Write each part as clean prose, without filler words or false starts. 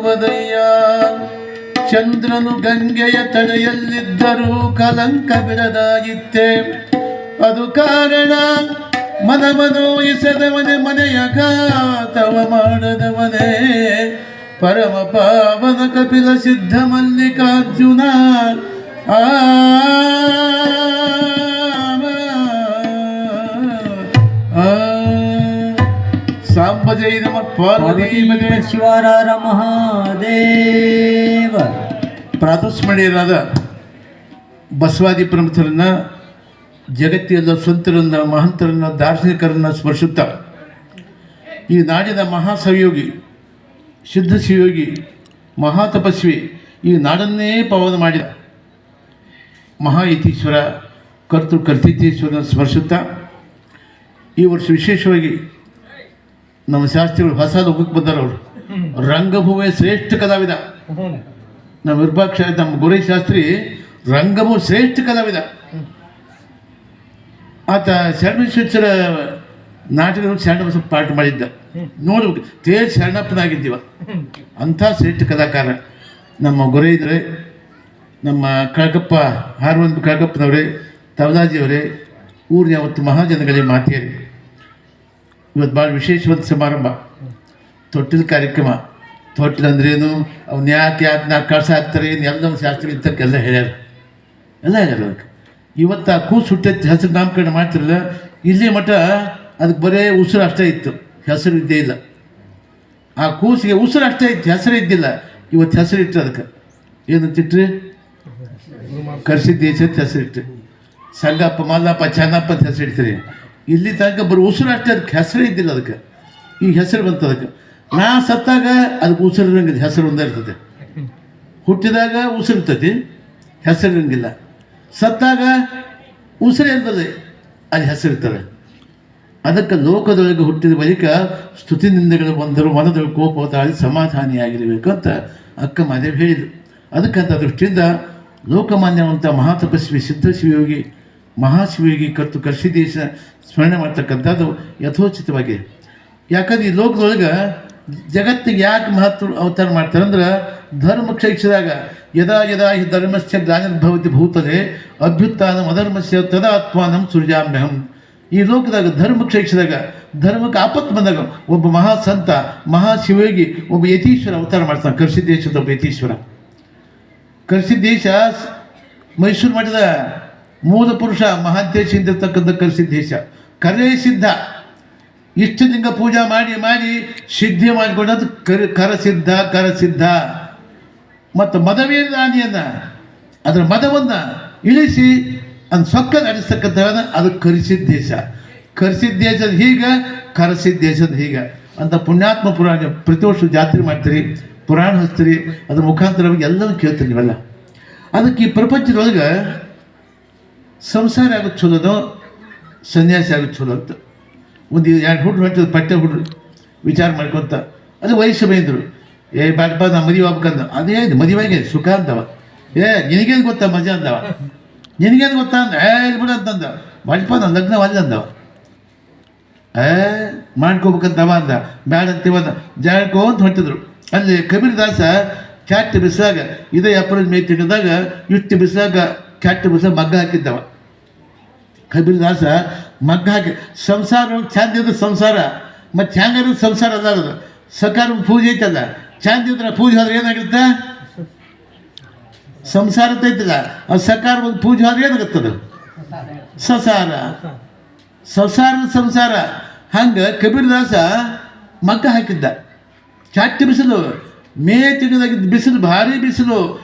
ಬರುವುದಯ್ಯ. ಚಂದ್ರನು ಗಂಗೆಯ ತಡೆಯಲ್ಲಿದ್ದರೂ ಕಲಂಕ ಬಿಡದಾಗಿತ್ತೆ. ಅದು ಕಾರಣ ಮನಮನೋಯಿಸದವನೇ, ಮನೆಯ ಘಾತವ ಮಾಡದವನೇ, ಪರಮ ಪಾವನ ಕಪಿಲ ಸಿದ್ಧ ಮಲ್ಲಿಕಾರ್ಜುನ. ಸಾಂಬ ಜೈ ನಮ ಪಾರ್ವತಿ ಶಿವರಾರ ಮಹಾದೇವ. ಪ್ರಾತಸ್ಮರಣೀಯರಾದ ಬಸವಾದಿ ಪ್ರಮುಖರನ್ನ, ಜಗತ್ತಿಯಲ್ಲ ಸಂತರನ್ನ, ಮಹಂತರನ್ನ, ದಾರ್ಶನಿಕರನ್ನ ಸ್ಮರಿಸುತ್ತಾ ಈ ನಾಡಿನ ಮಹಾಸಹಯೋಗಿ, ಸಿದ್ಧ ಶಿವಯೋಗಿ, ಮಹಾತಪಸ್ವಿ, ಈ ನಾಡನ್ನೇ ಪಾವನ ಮಾಡಿದ ಮಹಾಯತೀಶ್ವರ ಕರ್ತೃಕರ್ತೀಶ್ವರನ ಸ್ಮರಿಸುತ್ತಾ ಈ ವರ್ಷ ವಿಶೇಷವಾಗಿ ನಮ್ಮ ಶಾಸ್ತ್ರಿಗಳು ಹೊಸ ಲೋಕಕ್ಕೆ ಬಂದರವರು. ರಂಗಭೂಮಿ ಶ್ರೇಷ್ಠ ಕಲಾವಿದ. ನಮ್ಮ ವಿರೂಪಾಕ್ಷ, ನಮ್ಮ ಗುರೈ ಶಾಸ್ತ್ರಿ ರಂಗಭೂಮಿ ಶ್ರೇಷ್ಠ ಕಲಾವಿದ. ಆತ ಶರಣಬಸವೇಶ್ವರ ನಾಟಕದಲ್ಲಿ ಶರಣಬಸವ ಪಾಠ ಮಾಡಿದ್ದ. ನೋಡ್ಬೇಕು, ತೇಜ್ ಶರಣಪ್ಪನಾಗಿದ್ದೀವ. ಅಂಥ ಶ್ರೇಷ್ಠ ಕಲಾಕಾರ ನಮ್ಮ ಗುರೈ ಇದ್ರೆ, ನಮ್ಮ ಕಳಕಪ್ಪ ಹಾರವಂತ ಕಳಕಪ್ಪನವರೇ, ತವಲಾಜಿಯವರೇ, ಊರಿನ ಯಾವತ್ತು ಮಹಾಜನಗಳೇ, ಮಾತೆಯರೇ, ಇವತ್ತು ಭಾಳ ವಿಶೇಷವಾದ ಸಮಾರಂಭ, ತೊಟ್ಟಿಲ ಕಾರ್ಯಕ್ರಮ. ತೊಟ್ಟಿಲು ಅಂದ್ರೇನು, ಅವ್ನು ಯಾಕೆ ನಾ ಕಳ್ಸ ಹಾಕ್ತಾರೆ, ಎಲ್ಲ ಶಾಸ್ತ್ರ ಇಂಥಕ್ಕೆಲ್ಲ ಹೇಳ್ಯಾರ, ಎಲ್ಲ ಹೇಳ್ಯಾರ. ಅದಕ್ಕೆ ಇವತ್ತು ಆ ಕೂಸು ಹುಟ್ಟೈತಿ, ಹೆಸರು ನಾಮಕರಣ ಮಾಡ್ತಿರಲ್ಲ, ಇಲ್ಲಿ ಮಠ ಅದಕ್ಕೆ ಬರೇ ಉಸಿರು ಅಷ್ಟೇ ಇತ್ತು, ಹೆಸರು ಇದ್ದೇ ಇಲ್ಲ. ಆ ಕೂಸಿಗೆ ಉಸಿರು ಅಷ್ಟೇ ಇತ್ತು, ಹೆಸರು ಇದ್ದಿಲ್ಲ. ಇವತ್ತು ಹೆಸರು ಇಟ್ಟರು. ಅದಕ್ಕೆ ಏನಂತಿಟ್ರಿ? ಕರ್ಸಿದ್ದೇಶ ಅಂತ ಹೆಸರು ಇಟ್ಟರೆ. ಸಂಗಪ್ಪ, ಮಲ್ಲಪ್ಪ, ಚೆನ್ನಪ್ಪ ಅಂತ ಹೆಸರು ಇಡ್ತೀರಿ. ಇಲ್ಲಿ ತನಕ ಬರೋ ಉಸಿರು ಅಷ್ಟೇ, ಅದಕ್ಕೆ ಹೆಸರೇ ಇದ್ದಿಲ್ಲ. ಅದಕ್ಕೆ ಈಗ ಹೆಸರು ಬಂತು. ಅದಕ್ಕೆ ನಾ ಸತ್ತಾಗ ಅದಕ್ಕೆ ಉಸಿರು ಇರಂಗಿಲ್ಲ, ಹೆಸರು ಒಂದೇ ಇರ್ತದೆ. ಹುಟ್ಟಿದಾಗ ಉಸಿರು ಇರ್ತೈತಿ, ಹೆಸರು ಇರಂಗಿಲ್ಲ. ಸತ್ತಾಗ ಉಸಿರು ಇರ್ತದೆ, ಅಲ್ಲಿ ಹೆಸರು ಇರ್ತದೆ. ಅದಕ್ಕೆ ಲೋಕದೊಳಗೆ ಹುಟ್ಟಿದ ಬಳಿಕ ಸ್ತುತಿ ನಿಂದೆಗಳು ಬಂದರು, ಮನದೊಳಗೆ ಕೋಪ ತಾಳಿ ಸಮಾಧಾನಿಯಾಗಿರಬೇಕು ಅಂತ ಅಕ್ಕ ಮಾದೇವಿ ಹೇಳಿದರು. ಅದಕ್ಕಂಥ ದೃಷ್ಟಿಯಿಂದ ಲೋಕಮಾನ್ಯವಂಥ ಮಹಾತಪಸ್ವಿ, ಸಿದ್ಧ ಶಿವಯೋಗಿ, ಮಹಾಶಿವಯೋಗಿ ಕರ್ತು ಕರ್ಷಿದೇಶ ಸ್ಮರಣೆ ಮಾಡ್ತಕ್ಕಂಥದ್ದು ಯಥೋಚಿತವಾಗಿದೆ. ಯಾಕಂದ್ರೆ ಈ ಲೋಕದೊಳಗೆ ಜಗತ್ತಿಗೆ ಯಾಕೆ ಮಹತ್ವ ಅವತಾರ ಮಾಡ್ತಾರಂದ್ರೆ, ಧರ್ಮ ಕ್ಷಯಿಸಿದಾಗ ಯದಾ ಯದಾ ಹಿ ಧರ್ಮಸ್ಯ ಗ್ಲಾನಿರ್ಭವತಿ ಭೂತಲೆ ಅಭ್ಯುತ್ಥಾನ ಅಧರ್ಮಸ್ಯ ತದಾ ಆತ್ಮಾನಂ ಸೃಜಾಮ್ಯಹಂ. ಈ ಲೋಕದಾಗ ಧರ್ಮ ಕ್ಷಯಿಸಿದಾಗ, ಧರ್ಮಕ್ಕೆ ಆಪತ್ತು ಬಂದಾಗ ಒಬ್ಬ ಮಹಾಸಂತ, ಮಹಾಶಿವಯೋಗಿ, ಒಬ್ಬ ಯತೀಶ್ವರ ಅವತಾರ ಮಾಡ್ತಾನೆ. ಕರ್ಷಿದೇಶದ ಒಬ್ಬ ಯತೀಶ್ವರ. ಕರ್ಸಿದ್ದೇಶ ಮೈಸೂರು ಮಠದ ಮೂಲ ಪುರುಷ, ಮಹಾಂತೇಶಿಂದ ಇರ್ತಕ್ಕಂಥ ಕರ್ಸಿದ್ದೇಶ ಕರೇ ಸಿದ್ಧ. ಇಷ್ಟಲಿಂಗ ಪೂಜಾ ಮಾಡಿ ಮಾಡಿ ಸಿದ್ಧಿ ಮಾಡಿಕೊಂಡದ್ದು ಕರಸಿದ್ಧ. ಕರಸಿದ್ಧ ಮತ್ತು ಮದವೇದಾನಿಯನ್ನು, ಅದರ ಮದವನ್ನು ಇಳಿಸಿ ಅದು ಸೊಕ್ಕ ನಡೆಸ್ತಕ್ಕಂಥವನ್ನ ಅದು ಕರಿಸಿದ್ದೇಶ. ಕರಿಸಿದ್ದೇಶದ ಹೀಗೆ, ಕರಸಿದ್ದೇಶದ ಹೀಗೆ ಅಂತ ಪುಣ್ಯಾತ್ಮ ಪುರಾಣ ಪ್ರತಿ ವರ್ಷ ಜಾತ್ರೆ ಮಾಡ್ತೀರಿ, ಪುರಾಣ ಹಚ್ತೀರಿ. ಅದ್ರ ಮುಖಾಂತರವಾಗಿ ಎಲ್ಲವೂ ಕೇಳ್ತೀರಿ ನೀವೆಲ್ಲ. ಅದಕ್ಕೆ ಈ ಪ್ರಪಂಚದೊಳಗೆ ಸಂಸಾರ ಆಗೋದು ಚಲೋದು, ಸನ್ಯಾಸಿ ಆಗೋದು ಚಲೋ ಅಂತ ಒಂದು 2 ಹುಡ್ರು ಹೊಂಟಿದ್ರು, ಪಟ್ಟೆ ಹುಡ್ರು ವಿಚಾರ ಮಾಡ್ಕೊತ. ಅದು ವಯಸ್ಸು ಬೈದರು, ಬಾಡಪ್ಪ ನಾ ಮದುವೆ ಆಗ್ಬೇಕಂದ. ಅದೇ ಮದುವೆಗೆ ಸುಖ ಅಂತವ. ನಿನಗೇನು ಗೊತ್ತಾ ಮಜಾ ಅಂದವ, ನಿನಗೇನು ಗೊತ್ತಾ ಅಂದ. ಬಿಡ ಅಂತಂದ. ಬಾಡಪ್ಪ ನಾನು ಲಗ್ನ ಅಲ್ಲ ಅಂದವ. ಮಾಡ್ಕೋಬೇಕಂತವ ಅಂದ. ಬ್ಯಾಡ ಅಂತೀವಂದ. ಜಾಡ್ಕೋ ಅಂತ ಹೊಂಟಿದ್ರು. ಅಲ್ಲಿ ಕಬೀರದಾಸ ಕ್ಯಾಟ್ ಬಿಸಾಗ, ಇದೇ ಏಪ್ರಿಲ್ ಮೇ ತಿಂಗಳದಾಗ ಇಟ್ಟು ಬಿಸಾಗ ಕ್ಯಾಟ್ ಬಿಸಾಗ ಮಗ್ಗ ಹಾಕಿದ್ದವ. ಕಬೀರದಾಸ ಮಗ್ಗ ಹಾಕಿ ಸಂಸಾರ ಚಂದ ಇದ್ರೆ ಸಂಸಾರ, ಮತ್ತು ಹ್ಯಾಂಗಾರ ಸಂಸಾರ ಅದಾಗದು. ಸಕಾರ ಪೂಜೆ ಐತಲ್ಲ, ಚಂದ ಇದ್ರೆ ಪೂಜೆ ಹೋದ್ರೆ ಏನಾಗುತ್ತೆ? ಸಂಸಾರ ಐತಲ್ಲ, ಅದು ಸಕಾರ ಒಂದು ಪೂಜೆ ಹೋದ್ರೆ ಏನಾಗುತ್ತದು? ಸಸಾರ. ಸಂಸಾರ. ಹಂಗೆ ಕಬೀರದಾಸ ಮಗ್ಗ ಹಾಕಿದ್ದ. ಚಾಟಿ ಬಿಸಿಲು, ಮೇ ತಿಂಗಳಾಗಿದ್ದ ಬಿಸಿಲು, ಭಾರಿ ಬಿಸಿಲು.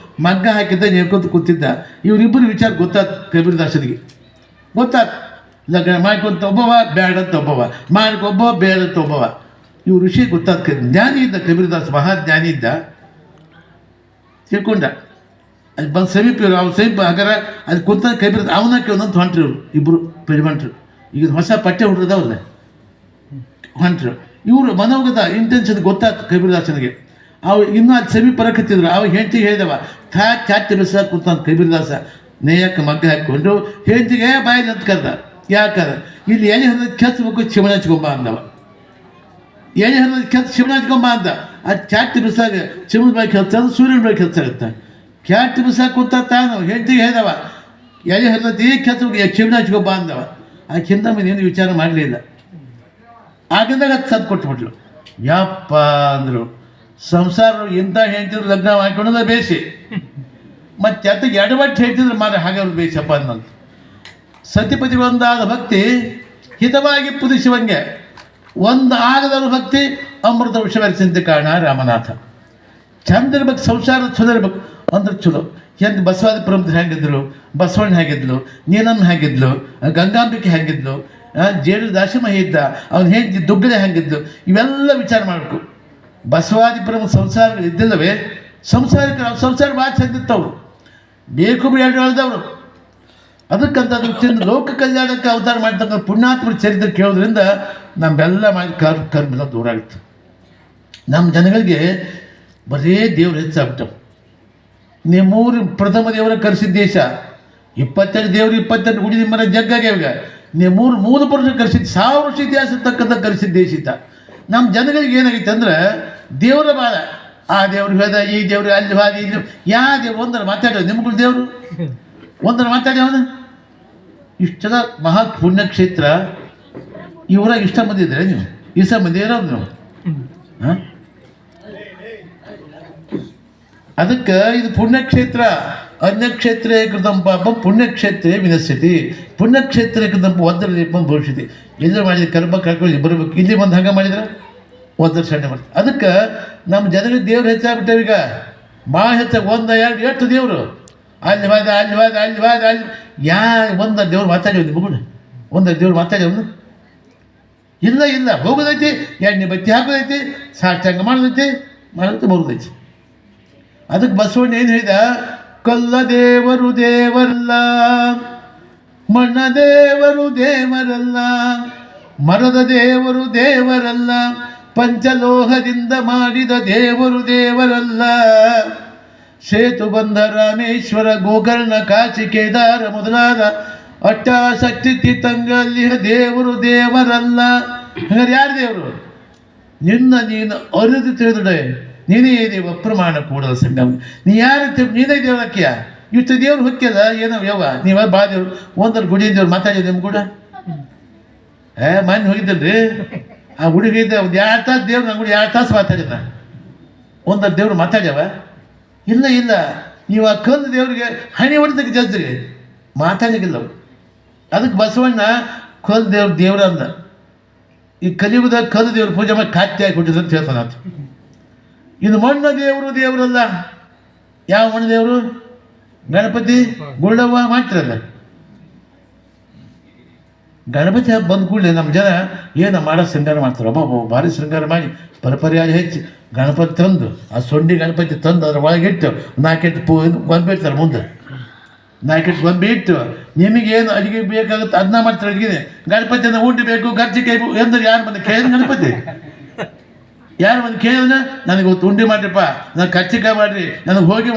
ಮಗ್ಗ ಹಾಕಿದ್ದ, ನೇರ್ಕೊಂತ ಕೂತಿದ್ದ. ಇವರಿಬ್ಬರು ವಿಚಾರ ಗೊತ್ತಾಯ್ತು ಕಬೀರದಾಸನಿಗೆ. ಗೊತ್ತಾಯ್ತು, ಲಗ್ನ ಮಾಡ್ಕೊಂತ ಒಬ್ಬವ, ಬೇಡಂತ ಒಬ್ಬವ, ಮಾಡ್ಕೊಬ್ಬವ, ಬೇಡಂತ ಒಬ್ಬವ. ಇವ್ರ ವಿಷಯ ಗೊತ್ತಾದ. ಜ್ಞಾನಿ ಇದ್ದ ಕಬೀರದಾಸ, ಮಹಾಜ್ಞಾನಿ ಇದ್ದ. ತಿಳ್ಕೊಂಡ. ಅಲ್ಲಿ ಬಂದು ಸಮೀಪ ಇವರು, ಅವ್ರ ಸಮೀಪ ಹಾಗಾರ ಅಲ್ಲಿ ಕುಂತ ಕಬೀರ ಅವನ ಒಂದೊಂದು ಹೊಂಟ್ರಿ ಇವರು ಇಬ್ಬರು ಪ್ರಜಮಂಟ್ರು. ಈಗ ಹೊಸ ಪಠ್ಯ ಹುಡ್ರದವ್ರಲ್ಲ ಹೊಂಟ್ರು. ಇವರು ಮನೋಗದ ಇಂಟೆನ್ಷನ್ ಗೊತ್ತಾಯ್ತು ಕಬೀರದಾಸನಿಗೆ. ಅವು ಇನ್ನೂ ಅಲ್ಲಿ ಸಮೀಪ ಬರಕತ್ತಿದ್ರು. ಅವಾಗ ಹೆಂಡತಿ ಹೇಳಿದವ, ಚಾಟಿ ಬಿಸ ಕುಂತ ಕಬೀರದಾಸ ನೇಯಕ್ಕೆ ಮಗ್ಗ ಹಾಕ್ಕೊಂಡು ಹೆಂಡತಿಗೆ ಬಾಯಿಗೆ ಅಂತ ಕರೆದ. ಯಾಕಂದ್ರೆ ಇಲ್ಲಿ ಎಲೆ ಹೊಂದ ಕೆಚ್ಚಬೇಕು, ಚಿಮಣ ಹಚ್ಕೊಂಬ ಅಂದವ. ಎಣ್ಣೆ ಹರಿದ ಕೆತ್ತ ಶಿವನ ಹಚ್ಕೊಂಬ ಅಂತ ಅದು ಚಾಟಿ ಬಿಸಾಗ ಶಿವನ ಬೈಕ್ ಕೆಲ್ಸದು ಸೂರ್ಯನ ಬೈಕ್ ಕೆಲ್ಸಾಗುತ್ತೆ. ಕ್ಯಾಟ್ ಬಿಸಾಕ ಕೂತ ತಾನು ಹೆಂಡತಿಗೆ ಹೇಳಿದವ ಎಣ್ಣೆ ಹರಿದತಿ ಕೆತ್ತ ಶಿವನ ಹಚ್ಕೊಂಬ ಅಂದವ. ಆ ಚಿಂತಮ್ಮ ಏನು ವಿಚಾರ ಮಾಡಲಿಲ್ಲ. ಆಗಿಂದಾಗ ಅದು ಸದ್ದು ಕೊಟ್ಬಿಟ್ಲು. ಯಪ್ಪ ಅಂದರು ಸಂಸಾರ ಇಂಥ ಹೇಳ್ತಿದ್ರು ಲಗ್ನ ಹಾಕೊಳ್ಳೋದ ಬೇಸಿ ಮತ್ತು ಅದಕ್ಕೆ ಎಡವಟ್ಟು ಹೇಳ್ತಿದ್ರು ಮಾರ ಹಾಗೆ ಅವ್ರು ಬೇಸಪ್ಪ ಅನ್ನಂತ. ಸತಿಪತಿ ಒಂದಾದ ಭಕ್ತಿ ಹಿತವಾಗಿ ಪುದಿಸುವಂಗೆ, ಒಂದು ಆಗದವ್ರ ಭಕ್ತಿ ಅಮೃತ ವಿಷವರಿಸಿಂತ ಕಾರಣ ರಾಮನಾಥ. ಚಂದ ಇರ್ಬೇಕು, ಸಂಸಾರ ಚಲೋ ಇರ್ಬೇಕು ಅಂದ್ರೆ ಚಲೋ. ಎಂದು ಬಸವಾದಿ ಪ್ರಮುಖರು ಹೇಗಿದ್ರು, ಬಸವಣ್ಣ ಹೇಗಿದ್ಲು, ನೀಲಮ್ಮ ಹೇಗಿದ್ಲು, ಗಂಗಾಂಬಿಕೆ ಹೇಗಿದ್ಲು, ಜೇಡು ದಾಸಿಮಹಿ ಇದ್ದ, ಅವ್ನು ಹೇಗೆ ದುಗ್ಗಡೆ ಹೇಗಿದ್ದು, ಇವೆಲ್ಲ ವಿಚಾರ ಮಾಡಬೇಕು. ಬಸವಾದಿ ಪ್ರಮುಖ ಸಂಸಾರಗಳು ಇದ್ದಿಲ್ಲವೇ ಸಂಸಾರಕ್ಕೆ ಸಂಸಾರ ಭಾಳ ಚಂದಿತ್ತವರು, ಬೇಕು ಬೇಡ ಹೇಳ್ದವರು. ಅದಕ್ಕಂತ ಅದಕ್ಕೆ ಲೋಕ ಕಲ್ಯಾಣಕ್ಕೆ ಅವತಾರ ಮಾಡ್ತಕ್ಕಂಥ ಪುಣ್ಯಾತ್ಮರ ಚರಿತ್ರೆ ಕೇಳೋದ್ರಿಂದ ನಮ್ಮೆಲ್ಲ ಮಾಡಿ ಕರ್ಮೆಲ್ಲ ದೂರ ಆಗುತ್ತೆ. ನಮ್ಮ ಜನಗಳಿಗೆ ಬರೀ ದೇವ್ರು ಹೆಚ್ಚಾಗ್ಬಿಟ್ಟವು. ನಿಮ್ಮೂರು ಪ್ರಥಮ ದೇವರ ಕರೆಸಿದ ದೇಶ, 22 ದೇವರು 22 ಗುಡಿ ನಿಮ್ಮನ್ನ ಜಗ್ಗಾಗ್ಯಾವ. ನಿಮ್ಮೂರು ಮೂಲ ಪುರುಷ ಕರೆಸಿದ್ದು 1000 ವರ್ಷ ಇತಿಹಾಸ ತಕ್ಕಂಥ ಕರೆಸಿದ ದೇಶ ಇದ್ದ. ನಮ್ಮ ಜನಗಳಿಗೆ ಏನಾಗಿತ್ತು ಅಂದ್ರೆ ದೇವರ ಬಾಳ, ಆ ದೇವ್ರಿಗೆ ಹೋದ, ಈ ದೇವ್ರಿಗೆ ಅಲ್ಲಿ ಹೋದ, ಇಲ್ಲಿ ಯಾವ ದೇವ್ರು ಒಂದರ ಮಾತಾಡೋದು, ನಿಮ್ಗಳು ದೇವರು ಒಂದರ ಮಾತಾಡ್ಯವನ. ಇಷ್ಟೆಲ್ಲ ಮಹಾ ಪುಣ್ಯಕ್ಷೇತ್ರ ಇವರಾಗ ಇಷ್ಟ ಮಂದಿ ಇದ್ರೆ ನೀವು ಇಷ್ಟ ಮಂದಿ ಇರೋದು ನೀವು. ಹಾಂ, ಅದಕ್ಕೆ ಇದು ಪುಣ್ಯಕ್ಷೇತ್ರ. ಅನ್ಯಕ್ಷೇತ್ರೇ ಕೃತಂ ಪಾಪಂ ಪುಣ್ಯಕ್ಷೇತ್ರೇ ವಿನಶ್ಯತಿ, ಪುಣ್ಯಕ್ಷೇತ್ರೇ ಕೃತಂ ಒದ್ದರದೀಪಂ ಭವಿಷ್ಯತಿ. ಎಲ್ಲ ಮಾಡಿದ್ರೆ ಕರ್ಮ ಕಳ್ಕೊಳ್ಳಿ ಬರಬೇಕು, ಇಲ್ಲಿ ಬಂದು ಹಂಗೆ ಮಾಡಿದ್ರೆ ಒದ್ದರ ಸಣ್ಣ ಮಾಡ್ತಾರೆ. ಅದಕ್ಕೆ ನಮ್ಮ ಜನರಿಗೆ ದೇವ್ರು ಹೆಚ್ಚಾಗ್ಬಿಟ್ಟೆ. ಈಗ ಭಾಳ ಹೆಚ್ಚಾಗಿ 1 2 ಎಷ್ಟು ದೇವರು ಅಲ್ಲಿ ಹೋದ ಅಲ್ಲಿ ಹೋದ ಅಲ್ಲಿ ಹೋದ ಅಲ್ಲಿ ಒಂದು ದೇವ್ರು ಮಾತಾಡ್ಯವ್ದು ಮಗುನ, ಒಂದು ದೇವ್ರು ಮಾತಾಡ್ಯವನು ಇಲ್ಲ ಇಲ್ಲ. ಹೋಗೋದೈತಿ, ಎಣ್ಣೆ ಬತ್ತಿ ಹಾಕೋದೈತಿ, ಸಾಷ್ಟಾಂಗ ಮಾಡೋದೈತಿ, ಬರೋದೈತಿ. ಅದಕ್ಕೆ ಬಸವಣ್ಣ ಏನು ಹೇಳಿದ, ಕಲ್ಲ ದೇವರು ದೇವರಲ್ಲ, ಮಣ್ಣ ದೇವರು ದೇವರಲ್ಲ, ಮರದ ದೇವರು ದೇವರಲ್ಲ, ಪಂಚಲೋಹದಿಂದ ಮಾಡಿದ ದೇವರು ದೇವರಲ್ಲ. ಸೇತು ಬಂಧ ರಾಮೇಶ್ವರ ಗೋಕರ್ಣ ಕಾಶಿ ಕೇದಾರ ಮೊದಲಾದ ಅಷ್ಟಾಶಕ್ತಿ ತಂಗಲ್ಲಿಯ ದೇವರು ದೇವರಲ್ಲ. ಹಂಗಾರೆ ಯಾರು ದೇವರು? ನಿನ್ನ ನೀನು ಅರಿದು ತಿಳಿದುಡೆ ನೀನೇ ದೇವ ಪ್ರಮಾಣ ಕೂಡದ ಸಂಗಮ. ನೀ ಯಾರು ನೀನೇ ದೇವರಕ್ಕಿಯ ಇಷ್ಟು ದೇವ್ರು ಹೊಕ್ಕಿಲ್ಲ ಏನೋ ಯಾವ ನೀವು ಭಾಳ ದೇವ್ರು ಒಂದರ ಗುಡಿ ದೇವ್ರು ಮಾತಾಡಿದ ನಿಮ್ಮ ಕೂಡ ಮನೆ ಹೋಗಿದ್ದಲ್ರಿ. ಆ ಹುಡುಗ ಇದ್ದ ಒಂದು 2 ತಾಸು ದೇವ್ರು ನನ್ನ ಗುಡಿ 2 ತಾಸು ಮಾತಾಡಿದ. ಒಂದರ ದೇವ್ರು ಮಾತಾಡ್ಯವ ಇಲ್ಲ ಇಲ್ಲ. ನೀವು ಆ ಕಲ್ಲು ದೇವ್ರಿಗೆ ಹಣಿ ಹೊಡೆದಕ್ಕೆ ಜಲ್ದ್ರಿ ಮಾತಾಡಲಿಕ್ಕಿಲ್ಲ. ಅದಕ್ಕೆ ಬಸವಣ್ಣ ಕಲ್ಲು ದೇವ್ರ ಅಂದ. ಈ ಕಲಿಯುಗದ ಕಲ್ಲು ದೇವ್ರು ಪೂಜೆ ಮಾಡಿ ಖಾತ್ಯ ಆಗಿ ಕೊಟ್ಟಿದ್ರು ಅಂತ ಹೇಳ್ತಾನ. ಇದು ಮಣ್ಣ ದೇವರು ದೇವರಲ್ಲ. ಯಾವ ಮಣ್ಣು ದೇವರು? ಗಣಪತಿ ಗುಳ್ಳವ್ವ ಮಾಡ್ತಿರಲ್ಲ. ಗಣಪತಿ ಹಬ್ಬ ಬಂದ ಕೂಡಲೇ ನಮ್ಮ ಜನ ಏನು ಮಾಡೋ ಶೃಂಗಾರ ಮಾಡ್ತಾರೆ. ಒಬ್ಬ ಭಾರಿ ಶೃಂಗಾರ ಮಾಡಿ ಪರಪರಿಯಾಗಿ ಹೆಚ್ಚಿ ಗಣಪತಿ ತಂದು ಆ ಸೊಂಡಿ ಗಣಪತಿ ತಂದು ಅದ್ರ ಒಳಗಿಟ್ಟು 4 ಗೊಂಬೆ ಇಡ್ತಾರೆ. ಮುಂದೆ 4 ಗೊಂಬೆ ಇಟ್ಟು ನಿಮಗೇನು ಅಡುಗೆ ಬೇಕಾಗುತ್ತೆ ಅದನ್ನ ಮಾಡ್ತಾರೆ. ಅಡುಗೆ ಗಣಪತಿನ ಊಟ ಬೇಕು, ಗರ್ಜಿಕಾಯಿ ಎಂದ್ರೆ ಯಾರು ಬಂದು ಕೇಳಿದ ಗಣಪತಿ ಯಾರು ಬಂದು ಕೇಳಿದ್ರೆ ನನಗೆ ಇವತ್ತು ಉಂಡೆ ಮಾಡ್ರಿಪ್ಪ, ನನಗೆ ಕರ್ಚಿಕಾಯಿ ಮಾಡಿರಿ, ನನಗೆ ಹೋಗಿ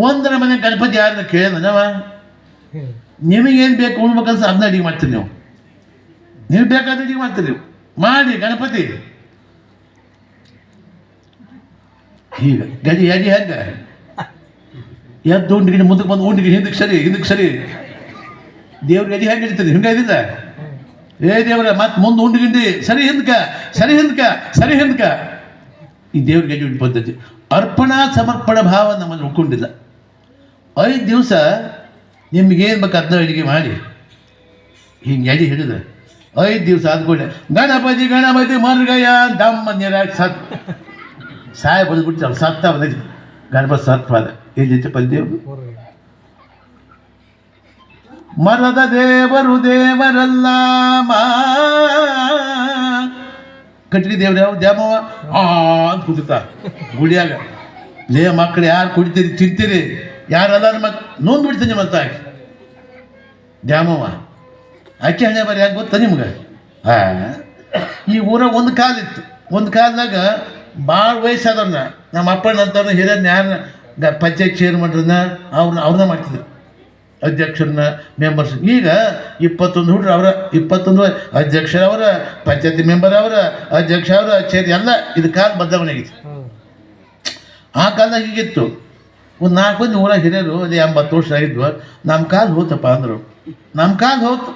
ಒಂದರ ಮನೆ ಗಣಪತಿ ಯಾರನ್ನ ಕೇಳಿದ ನಾವ ನಿಮಗೇನು ಬೇಕು ಉಣ್ಬೇಕನ್ಸ ಅದನ್ನ ಅಡುಗೆ ಮಾಡ್ತೀರಿ. ನೀವು ಬೇಕಾದ ಅಡುಗೆ ಮಾಡ್ತೀರಿ ಮಾಡಿ ಗಣಪತಿ. ಈಗ ಗಡಿ ಅಡಿ ಹೆಂಗೆ ಎದ್ದು ಉಂಡಿಗೆ ಮುಂದಕ್ಕೆ ಬಂದು ಉಂಡಿಗೆ ಹಿಂದಕ್ಕೆ ಸರಿ ದೇವ್ರಿಗೆ ಅಡಿ ಹೆಂಗೆ ಹಿಡಿತೀರಿ? ಹಿಂಗಿಲ್ಲ ದೇವ್ರ ಮತ್ತೆ ಮುಂದೆ ಉಂಡಿಗಿಂಡಿ ಸರಿ ಹಿಂದಕ ಈ ದೇವ್ರಿಗೆ ಅಡಿ ಉಂಟು ಪದ್ಧತಿ. ಅರ್ಪಣಾ ಸಮರ್ಪಣ ಭಾವ ನಮ್ಮನ್ನು ಉಳ್ಕೊಂಡಿಲ್ಲ. 5 ದಿವಸ ನಿಮ್ಗೇನು ಬೇಕು ಅದನ್ನ ಅಡುಗೆ ಮಾಡಿ ಹಿಂಗೆ ಅಡಿ ಹಿಡಿದು 5 ದಿವಸ ಆದ್ಕೊಳ್ಳೆ ಗಣಪತಿ ಮರ್ಗಯ್ಯ ದಮ್ಮ ನೀರಾಗಿ ಸಾಯ ಬಂದ್ಬಿಟ್ಟು ಅವ್ರು ಸತ್ತ ಬಂದೈತಿ. ಗಣಪತಿ ಸತ್ವಾದ ಎಲ್ಲಿತ್ತು ಪಲ್ದೇವ್ರು? ಮರದ ದೇವರು ದೇವರಲ್ಲ, ಕಟ್ಟಿಗೆ ದೇವ್ರು ಯಾವ ದ್ಯಾಮವ ಅಂತ ಕುದಿತ ಗುಡಿಯಾಗ. ಲೇ ಮಕ್ಕಳು ಯಾರು ಕುಡಿತೀರಿ ತಿಂತೀರಿ ಯಾರಲ್ಲ ಮತ್ತೆ ನೊಂದು ಬಿಡ್ತೀನಿ ಮತ್ತೆ ಆಕೆ ದ್ಯಾಮವ ಆಕೆ ಹಣೆ ಬರೀ ಯಾಕೆ ಗೊತ್ತಾ ನಿಮ್ಗೆ? ಈ ಊರಾಗ ಒಂದು ಕಾಲಿತ್ತು. ಒಂದು ಕಾಲದಾಗ ಭಾಳ ವಯಸ್ಸಾದವ್ರನ್ನ ನಮ್ಮ ಅಪ್ಪನ ಅಂತವ್ರನ್ನ ಹಿರಿಯರ್ನ ಯಾರನ್ನ ಪಂಚಾಯತ್ ಚೇರ್ಮನ್ರನ್ನ ಅವ್ರನ್ನ ಮಾಡ್ತಿದ್ರು. ಅಧ್ಯಕ್ಷರನ್ನ ಮೆಂಬರ್ಸ್. ಈಗ 21 ಹುಡ್ರು ಅವರ, 21 ಅಧ್ಯಕ್ಷರವರ, ಪಂಚಾಯತಿ ಮೆಂಬರ್ ಅವರ, ಅಧ್ಯಕ್ಷ ಅವರ, ಚೇರಿ ಎಲ್ಲ ಇದು ಕಾಲ ಬದಲಾವಣೆ ಆಗಿತ್ತು. ಆ ಕಾಲದಾಗ ಹೀಗಿತ್ತು. ಒಂದು 4 ಮಂದಿ ಊರಾಗ ಹಿರಿಯರು ಅದೇ 80 ವರ್ಷ ಆಗಿದ್ವು. ನಮ್ಮ ಕಾಲ ಹೋತಪ್ಪ ಅಂದರು. ನಮ್ಮ ಕಾಲ ಹೋತು.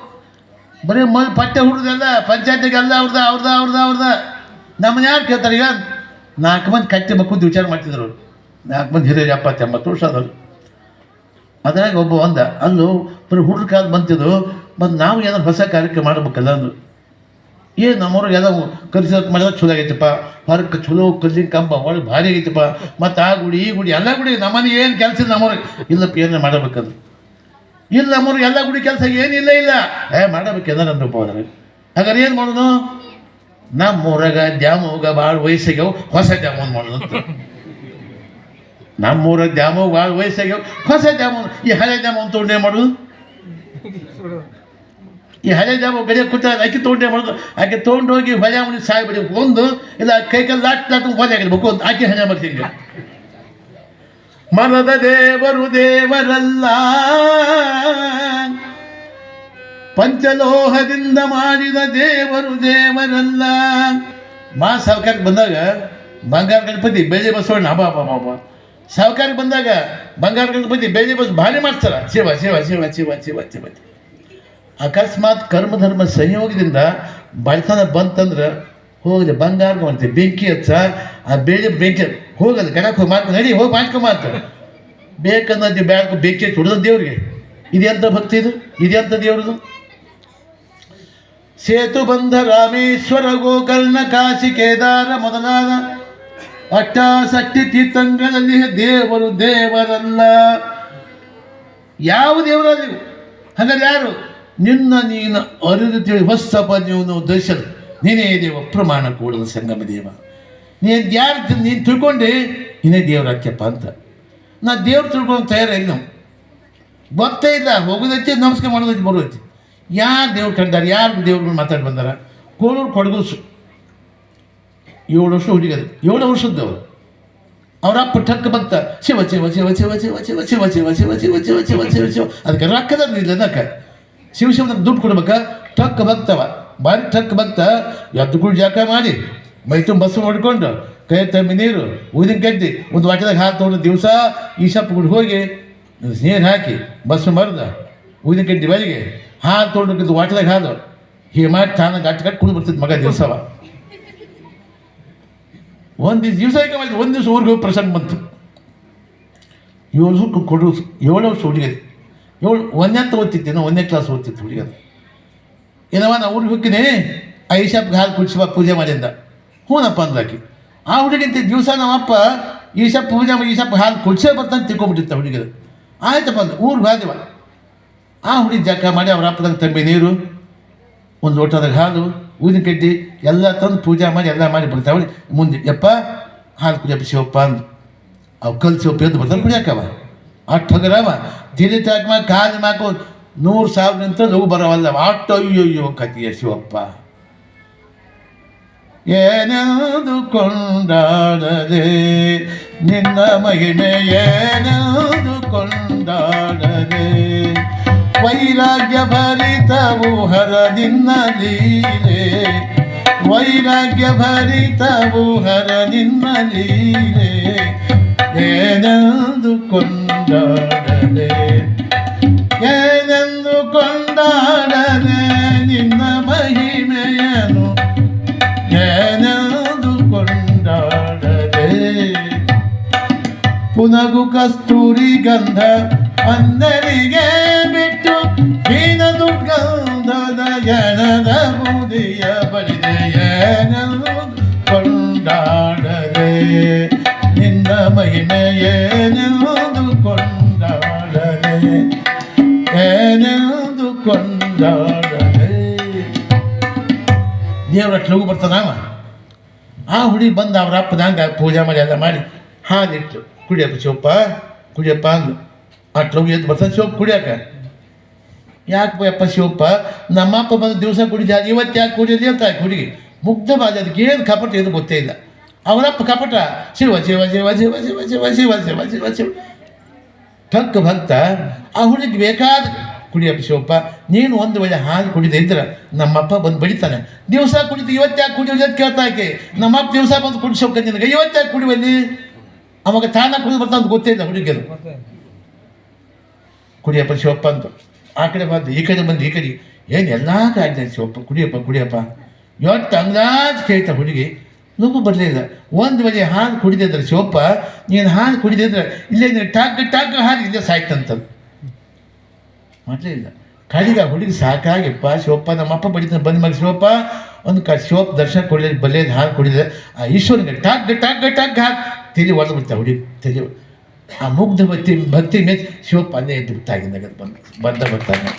ಬರೀ ಪಟ್ಟೆ ಹುಡುದೆಲ್ಲ ಪಂಚಾಯತಿಗೆಲ್ಲ ಅವ್ರದ ನಮ್ಮನ್ನ ಯಾರು ಕೇಳ್ತಾರೆ? ಈಗ 4 ಮಂದಿ ಕಟ್ಟಿ ಮಕ್ಕಳು ವಿಚಾರ ಮಾಡ್ತಿದ್ರು. 4 ಮಂದಿ ಹಿರಿಯರು 70-80 ವರ್ಷ ಆದವರು. ಅದ್ರಾಗ ಒಬ್ಬ ಅಲ್ಲೂ ಬರೀ ಹುಡುಗ್ರ ಕಾಲ ಬಂತಿದ್ದು. ಮತ್ತು ನಾವು ಏನಾದ್ರು ಹೊಸ ಕಾರ್ಯಕ್ರಮ ಮಾಡ್ಬೇಕಲ್ಲ ಅಂದರು. ಏನು ನಮ್ಮವ್ರಿಗೆ ಎಲ್ಲ ಕಲಿಸೋಕೆ ಮಾಡಿದಾಗ ಚಲೋ ಆಗೈತಪ್ಪ, ಹೊರಕ್ಕೆ ಚಲೋ ಕಲ್ಲಿನ ಕಂಬ ಒಳಗೆ ಭಾರಿ ಆಗೈತಪ್ಪ, ಮತ್ತು ಆ ಗುಡಿ ಈ ಗುಡಿ ಎಲ್ಲ ಗುಡಿ ನಮ್ಮನೆ ಏನು ಕೆಲಸ ಇಲ್ಲ. ನಮ್ಮವ್ರಿಗೆ ಇಲ್ಲಪ್ಪ ಏನೇ ಮಾಡಬೇಕಂದ್ರೆ ಇಲ್ಲ, ನಮ್ಮವ್ರಿಗೆ ಎಲ್ಲ ಗುಡಿ ಕೆಲಸ ಏನಿಲ್ಲ ಮಾಡಬೇಕು ಏನಾರಂದ್ರಪ್ಪ ಅದ್ರಾಗ. ಹಾಗಾದ್ರೆ ಏನು ಮಾಡೋದು? ನಮ್ಮೂರಾಗ ದ್ಯಾಮೋಗ ಭಾಳ ವಯಸ್ಸಾಗ್ಯಾವ, ಹೊಸ ದ್ಯಾಮೋಗ ಮಾಡೋದು ಅಂತ. ನಮ್ಮೂರಾಗ ದ್ಯಾಮೋಗ ಭಾಳ ವಯಸ್ಸಾಗ್ಯಾವ, ಹೊಸ ದ್ಯಾಮೋಗ. ಈ ಹಳೆ ದ್ಯಾಮೋಗ ತೊಗೊಂಡೇ ಮಾಡೋದು? ಈ ಹಳೆ ದ್ಯಾಮೋಗ ಗಡಿಯ ಕೂತ ಅಕ್ಕಿ ತೊಗೊಂಡೇ ಮಾಡೋದು? ಆಕೆ ತೊಗೊಂಡು ಹೋಗಿ ಹೊಳೆ ಮುಡಿ ಸಾಯ್ಬಿಡಿ ಒಂದು, ಇಲ್ಲ ಕೈಕಲ್ಲಿ ಲಾಟ್ ಹೊಲೆ ಆಗಿರ್ಬೇಕು ಅಂತ ಆಕೆ ಹಣೆ ಮಾಡ್ತೀನಿ. ಮರದ ದೇವರು ದೇವರಲ್ಲ, ಪಂಚಲೋಹದಿಂದ ಮಾಡಿದ ದೇವರು ದೇವರಲ್ಲ. ಸಾವುಕಾರಕ್ಕೆ ಬಂದಾಗ ಬಂಗಾರ ಗಣಪತಿ ಬೆಳ್ಳಿ ಬಸವಣ್ಣ ಹಬ್ಬ ಸಾವುಕಾರಕ್ಕೆ ಬಂದಾಗ ಬಂಗಾರ ಗಣಪತಿ ಬೆಳ್ಳಿ ಬಸ್ ಭಾರಿ ಮಾಡ್ತಾರ. ಶಿವ ಶಿವ ಶಿವ ಶಿವ ಶಿವ ಶಿವ. ಅಕಸ್ಮಾತ್ ಕರ್ಮಧರ್ಮ ಸಂಯೋಗದಿಂದ ಬಡತನ ಬಂತಂದ್ರೆ ಹೋಗದೆ ಬಂಗಾರ ಮಾಡ್ತೀವಿ, ಬೆಂಕಿ ಹಚ್ಚ ಆ ಬೆಂಕಿ ಹೋಗಲ್ಲ, ಗಣಕ್ಕೆ ಹೋಗಿ ಮಾಡ್ಕೊಂಡು ನಡಿ ಹೋಗಿ ಮಾಡ್ಕೊಂಬಾರ್ತಾರೆ. ಬೇಕನ್ನೋದು ಬ್ಯಾಡ್ಕೊ ಬೆಂಕಿ ಹಚ್ಚಿ ಹೊಡೆದ ದೇವ್ರಿಗೆ. ಇದೆಂಥ ಭಕ್ತಿ ಇದು? ಇದೆಂಥ ದೇವ್ರದು? ಸೇತು ಬಂಧ ರಾಮೇಶ್ವರ ಗೋಕರ್ಣ ಕಾಶಿ ಕೇದಾರ ಮೊದಲಾದ ಅಷ್ಟಾಸಕ್ತಿ ತೀರ್ಥಂಗಳಲ್ಲಿ ದೇವರು ದೇವರಲ್ಲ. ಯಾವ ದೇವರಲ್ಲಿ? ಹಾಗಾದ್ರೆ ಯಾರು? ನಿನ್ನ ನೀನು ಅರಿದು ತಿಳಿ ಹೊಸಪ ನೀವು ದರ್ಶನ ನೀನೇ ದೇವ ಪ್ರಮಾಣ ಕೂಡದ ಸಂಗಮ ದೇವ. ನೀನು ತಿಳ್ಕೊಂಡೆ ನೀನೇ ದೇವರಾಕ್ಯಪ್ಪ ಅಂತ. ನಾ ದೇವ್ರು ತಿಳ್ಕೊಂಡು ತಯಾರಿಲ್ಲ. ನಾವು ಗೊತ್ತೇ ಇಲ್ಲ. ಹೋಗೋದೈತಿ ನಮಸ್ಕಾರ ಮಾಡೋದೈತಿ ಬರೋದೈತಿ. ಯಾರು ದೇವ್ರು ಕಂಡಾರ? ಯಾರು ದೇವ್ರುಗಳು ಮಾತಾಡಿ ಬಂದಾರ? ಕೋಳೂರು ಕೊಡಗುಸು 7 ವರ್ಷ ಹುಡುಗರು, 7 ವರ್ಷದ್ದವರು. ಅವರಪ್ಪ ಟಕ್ ಬಂತ ಶಿವ ಶಿವ ಶಿವ ಶಿವ ಶಿವ ಶಿವ ಶಿವ ಶಿವ ಶಿವ ಶಿವ ಶಿವ ಶಿವ ಶಿವ ಶಿವ. ಅದಕ್ಕೆ ರೊಕ್ಕದ ಇಲ್ಲ ಅದಕ್ಕೆ ಶಿವ ಶಿವನ ದುಡ್ಡು ಕೊಡ್ಬೇಕ. ಟಕ್ ಭಕ್ತವ ಬಾರಿ ಟಕ್ ಭಕ್ತ ಎದ್ದುಗಳು ಜಾಕ ಮಾಡಿ ಮೈ ತುಂಬ ಬಸ್ಸು ಹೊಡ್ಕೊಂಡು ಕೈ ತಮ್ಮಿ ನೀರು ಊದಿನ ಗಡ್ಡಿ ಒಂದು ವಾಟದಾಗ ಹಾಲು ತೊಗೊಂಡು ದಿವಸ ಈಶಪ್ಪ ಗುಡಿ ಹೋಗಿ ನೀರು ಹಾಕಿ ಬಸ್ಸು ಮರ್ದ ಊದಿನ ಗಡ್ಡಿ ಬಲಿಗೆ ಹಾಲು ತೊಗೊಂಡು ವಾಟದಾಗ ಹಾಲು ಹೀಗೆ ಮಾಡಿ ತಾನ ಗಟ್ಟಿ ಕಟ್ಟಿ ಕುಡಿದು ಬರ್ತಿದ್ದು ಮಗ ದಿವಸವ. ಒಂದು ದಿವಸ ಈಗ ಮಾಡಿದ್ರು. ಒಂದು ದಿವಸ ಊರಿಗೆ ಹೋಗಿ ಪ್ರಸಂಗ ಬಂತು. 7 ವರ್ಷ ಹುಡುಗದು. 1ನೇ ಓದ್ತಿತ್ತೇನೋ, 1ನೇ ಕ್ಲಾಸ್ ಓದ್ತಿತ್ತು ಹುಡುಗದು. ಏನವ ನಾ ಊರಿಗೆ ಹೋಗ್ತೀನಿ ಐಶಪ್ಗೆ ಹಾಲು ಕುಡಿಸುವ ಪೂಜೆ ಮಾಡಿಂದ. ಹ್ಞೂನಪ್ಪ ಅಂದ್ರಾಕಿ. ಆ ಹುಡುಗಿಂತ ದಿವಸ ನಮ್ಮಪ್ಪ ಈಶಪ್ಪ ಪೂಜೆ ಮಾಡಿ ಈಶಪ್ಪ ಹಾಲು ಕುಡಿಸೇ ಬರ್ತಾನೆ ತಿಳ್ಕೊಂಬಿಟ್ಟಿತ್ತ ಹುಡುಗರು. ಆಯ್ತಪ್ಪ ಅಂದ ಊರಿಗೆ ಹೋದೆವ. ಆ ಹುಡುಗಿ ಜಕ್ಕ ಮಾಡಿ ಅವ್ರ ಅಪ್ಪದಾಗ ತಂಬಿ ನೀರು, ಒಂದು ಲೋಟದಾಗ ಹಾಲು, ಊದಿನ ಕಡ್ಡಿ ಎಲ್ಲ ತಂದು ಪೂಜೆ ಮಾಡಿ ಎಲ್ಲ ಮಾಡಿ ಬರ್ತಾವಳಿ. ಮುಂದೆ ಯಪ್ಪ ಹಾಲು ಕುಡಿಯಪ್ಪ ಶಿವಪ್ಪ ಅಂದು ಅವು ಕಲ್ ಶಿವಪ್ಪ ಎದ್ದು ಬರ್ತಾನೆ ಕುಡಿಯಾಕವ. ಅಷ್ಟು ಹಗರವ ದಿಲಿ ಚಾಕ್ ಮಾಡಿ ಕಾಲು ಮಾಕು 100,000 ನಿಂತ ಲಘು ಬರೋವಲ್ಲ. ಅಷ್ಟು ಅಯ್ಯೋ ಕತಿಯ ಶಿವಪ್ಪ. ಏನೆಂದು ಕೊಂಡಾಡದೆ ನಿನ್ನ ಮಹಿಮೆ, ಏನೆಂದು ಕೊಂಡಾಡದೆ ವೈರಾಗ್ಯ ಭರಿತವು ಹರ ನಿನ್ನ ಲೀಲೆ, ವೈರಾಗ್ಯ ಭರಿತವು ಹರ ನಿನ್ನ ಲೀಲೆ. ಏನೆಂದು ಕೊಂಡಾಡದೆ, ಏನೆಂದು ಕೊಂಡಾಡದೆ ನಿನ್ನ ಮಹಿಮೆಯನು, ಏನೆಂದು ಕೊಂಡಾಡದೆ. ಪುನಗು ಕಸ್ತೂರಿ ಗಂಧ ಅಂದರಿಗೆ ಬಿಟ್ಟು ಹೀನ ದುರ್ಗಂಧದ ಎಣದ ಬೂದಿಯ ಬಡಿದೆ. ಏನೆಂದು ಕೊಂಡಾಡದೆ ನಿನ್ನ ಮಹಿಮೆ, ಏನೆಂದು ಕೊಂಡಾಡದೆ, ಏನೆಂದು ಕೊಂಡಾಡದೆ. ದೇವ್ರ ಲಘು ಬರ್ತಾನವ. ಆ ಹುಡುಗಿ ಬಂದು ಅವ್ರ ಅಪ್ಪದಂಗ ಪೂಜೆ ಮಾಡಿ ಎಲ್ಲ ಮಾಡಿ ಹಾಲಿಟ್ಟು ಕುಡಿಯಪ್ಪ ಶಿವಪ್ಪ ಕುಡಿಯಪ್ಪ ಅಂದು. ಅಟ್ಲಗು ಎದ್ದು ಬರ್ತಾನೆ ಶಿವಪ್ಪ ಕುಡಿಯಾಕ. ಯಾಕೆ ಅಪ್ಪ ಶಿವಪ್ಪ ನಮ್ಮಪ್ಪ ಬಂದು ದಿವಸ ಕುಡಿದ ಇವತ್ತು ಯಾಕೆ ಕುಡಿಯೋದು ಅಂತ ಹುಡುಗಿ ಮುಗ್ಧ ಬಾಜಿ. ಅದಕ್ಕೆ ಏನು ಕಪಟ ಏನು ಗೊತ್ತೇ ಇಲ್ಲ. ಅವರಪ್ಪ ಕಪಟ ಶಿವ ಶಿವ ಶಿವ ಶಿವ ಶಿವ ಶಿವ ಶಿವ ಶಿವ ಶಿವ ಶಿವ. ಟಕ್ ಭಕ್ತ ಆ ಹುಡುಗಿ ಬೇಕಾದ ಕುಡಿಯಪ್ಪ ಶಿವಪ್ಪ, ನೀನು ಒಂದು ವೇಳೆ ಹಾಲು ಕುಡಿದ ಇದ್ರೆ ನಮ್ಮಪ್ಪ ಬಂದು ಬಡಿತಾನೆ. ದಿವಸ ಕುಡಿದು ಇವತ್ತ್ಯಾಕೆ ಕುಡಿಯೋದು ಅಂತ ಕೇಳ್ತಾಕೆ. ನಮ್ಮಪ್ಪ ದಿವಸ ಬಂದು ಕುಡಿಸೋಕ ನಿನಗೆ ಇವತ್ತ್ಯಾಕೆ ಕುಡಿವಲ್ಲಿ? ಅವಾಗ ತಾನ ಕುಡಿದು ಬರ್ತಾನೆ ಗೊತ್ತಿಲ್ಲ ಹುಡುಗಿಯರು. ಕುಡಿಯಪ್ಪ ಶಿವಪ್ಪ ಅಂತ ಆ ಕಡೆ ಬಂದು ಈ ಕಡೆ ಬಂದು ಈ ಕಡೆ ಏನು ಎಲ್ಲ ಕಾಯ್ದೆ ಶಿವಪ್ಪ ಕುಡಿಯಪ್ಪ ಕುಡಿಯಪ್ಪ. ಇವತ್ತು ಅಂದಾಜು ಕೇಳ್ತಾ ಹುಡುಗಿ ನುಗ್ಗು ಬರಲಿಲ್ಲ. ಒಂದು ವೇಳೆ ಹಾಲು ಕುಡಿದಿದ್ರೆ ಶಿವಪ್ಪ, ನೀನು ಹಾಲು ಕುಡಿದಿದ್ರೆ ಇಲ್ಲೇ ನೀನು ಟಾಕ್ ಹಾಲು ಇಲ್ಲೇ ಸಾಯ್ತಂತದ್ದು ಮಾಡಲೇ ಇಲ್ಲ. ಕಡೆಗೆ ಹುಡುಗಿ ಸಾಕಾಗಿಪ್ಪ ಶಿವಪ್ಪ ನಮ್ಮಪ್ಪ ಬಡಿತಾನೆ ಬಂದ ಮಗ ಶಿವಪ್ಪ ಒಂದು ಶಿವಪ್ಪ ದರ್ಶನ ಕೊಡಲಿ ಬಲ್ಲೇದು ಹಾಲು ಕುಡಿದ್ರೆ ಆ ಈಶ್ವರನಿಗೆ ಟಾಕ್ ಹಾಕಿ ತಲೆ ಹೊಡೆದು ಬಿಡ್ತಾ ಹುಡುಗಿ ತಲೆ. ಆ ಮುಗ್ಧ ಭಕ್ತಿ ಮೆಚ್ಚಿ ಶಿವಪ್ಪ ಅಲ್ಲೇ ಎದ್ದು ಬಿಟ್ಟಾಗಿದ್ದಾಗ ಬರ್ತಾನೆ.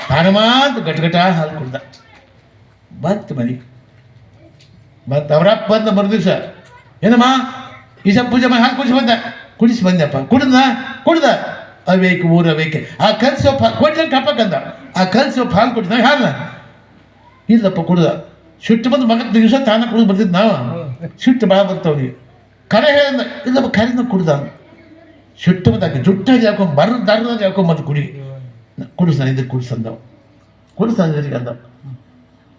ತಾನಮಾಂತ ಗಟ್ಗಟ ಹಾಲು ಕುಡ್ದ ಬಂತು ಮನೆಗೆ ಬಂತು. ಅವರಪ್ಪ ಬಂದ ಮರುದಿವ್ಸ, ಏನಮ್ಮ ಈಶ ಪೂಜೆ ಮಾಡಿ ಹಾಲು ಕುಡಿಸಿ ಬಂದಪ್ಪ. ಕುಡ್ದ ಅವೇಕೆ ಊರವೇಕೆ ಆ ಕಲ್ ಸೊಪ್ಪು ಕೊಡ್ಲಿ ಕಪ್ಪಕ್ಕಂದ ಆ ಕಲ್ ಸೊಪ್ಪು ಹಾಲು ಕುಡಿದ ಹಾಲ ಇಲ್ಲಪ್ಪ ಕುಡ್ದ. ಸಿಟ್ಟು ಬಂದು ಮಗ ದಿವಸ ತಾನ ಕುಡಿದು ಬರ್ತಿದ್ದು ನಾವು. ಸಿಟ್ಟು ಭಾಳ ಬರ್ತವನಿಗೆ. ಕರೆ ಹೇಳಿದ ಇಲ್ಲಪ್ಪ ಕರೆನ ಕುಡ್ದ ಸಿಟ್ಟು ಬಂದಾಕ ಜುಟ್ಟಾಗಿ ಹಾಕೊಂಡ್ ದಾರದಾಗ ಹಾಕೊಂಬಂದು ಕುಡಿಸ್ತಾನೆ ಇದಕ್ಕೆ ಕುಡಿಸಂದವರಿಗೆ ಅಂದ.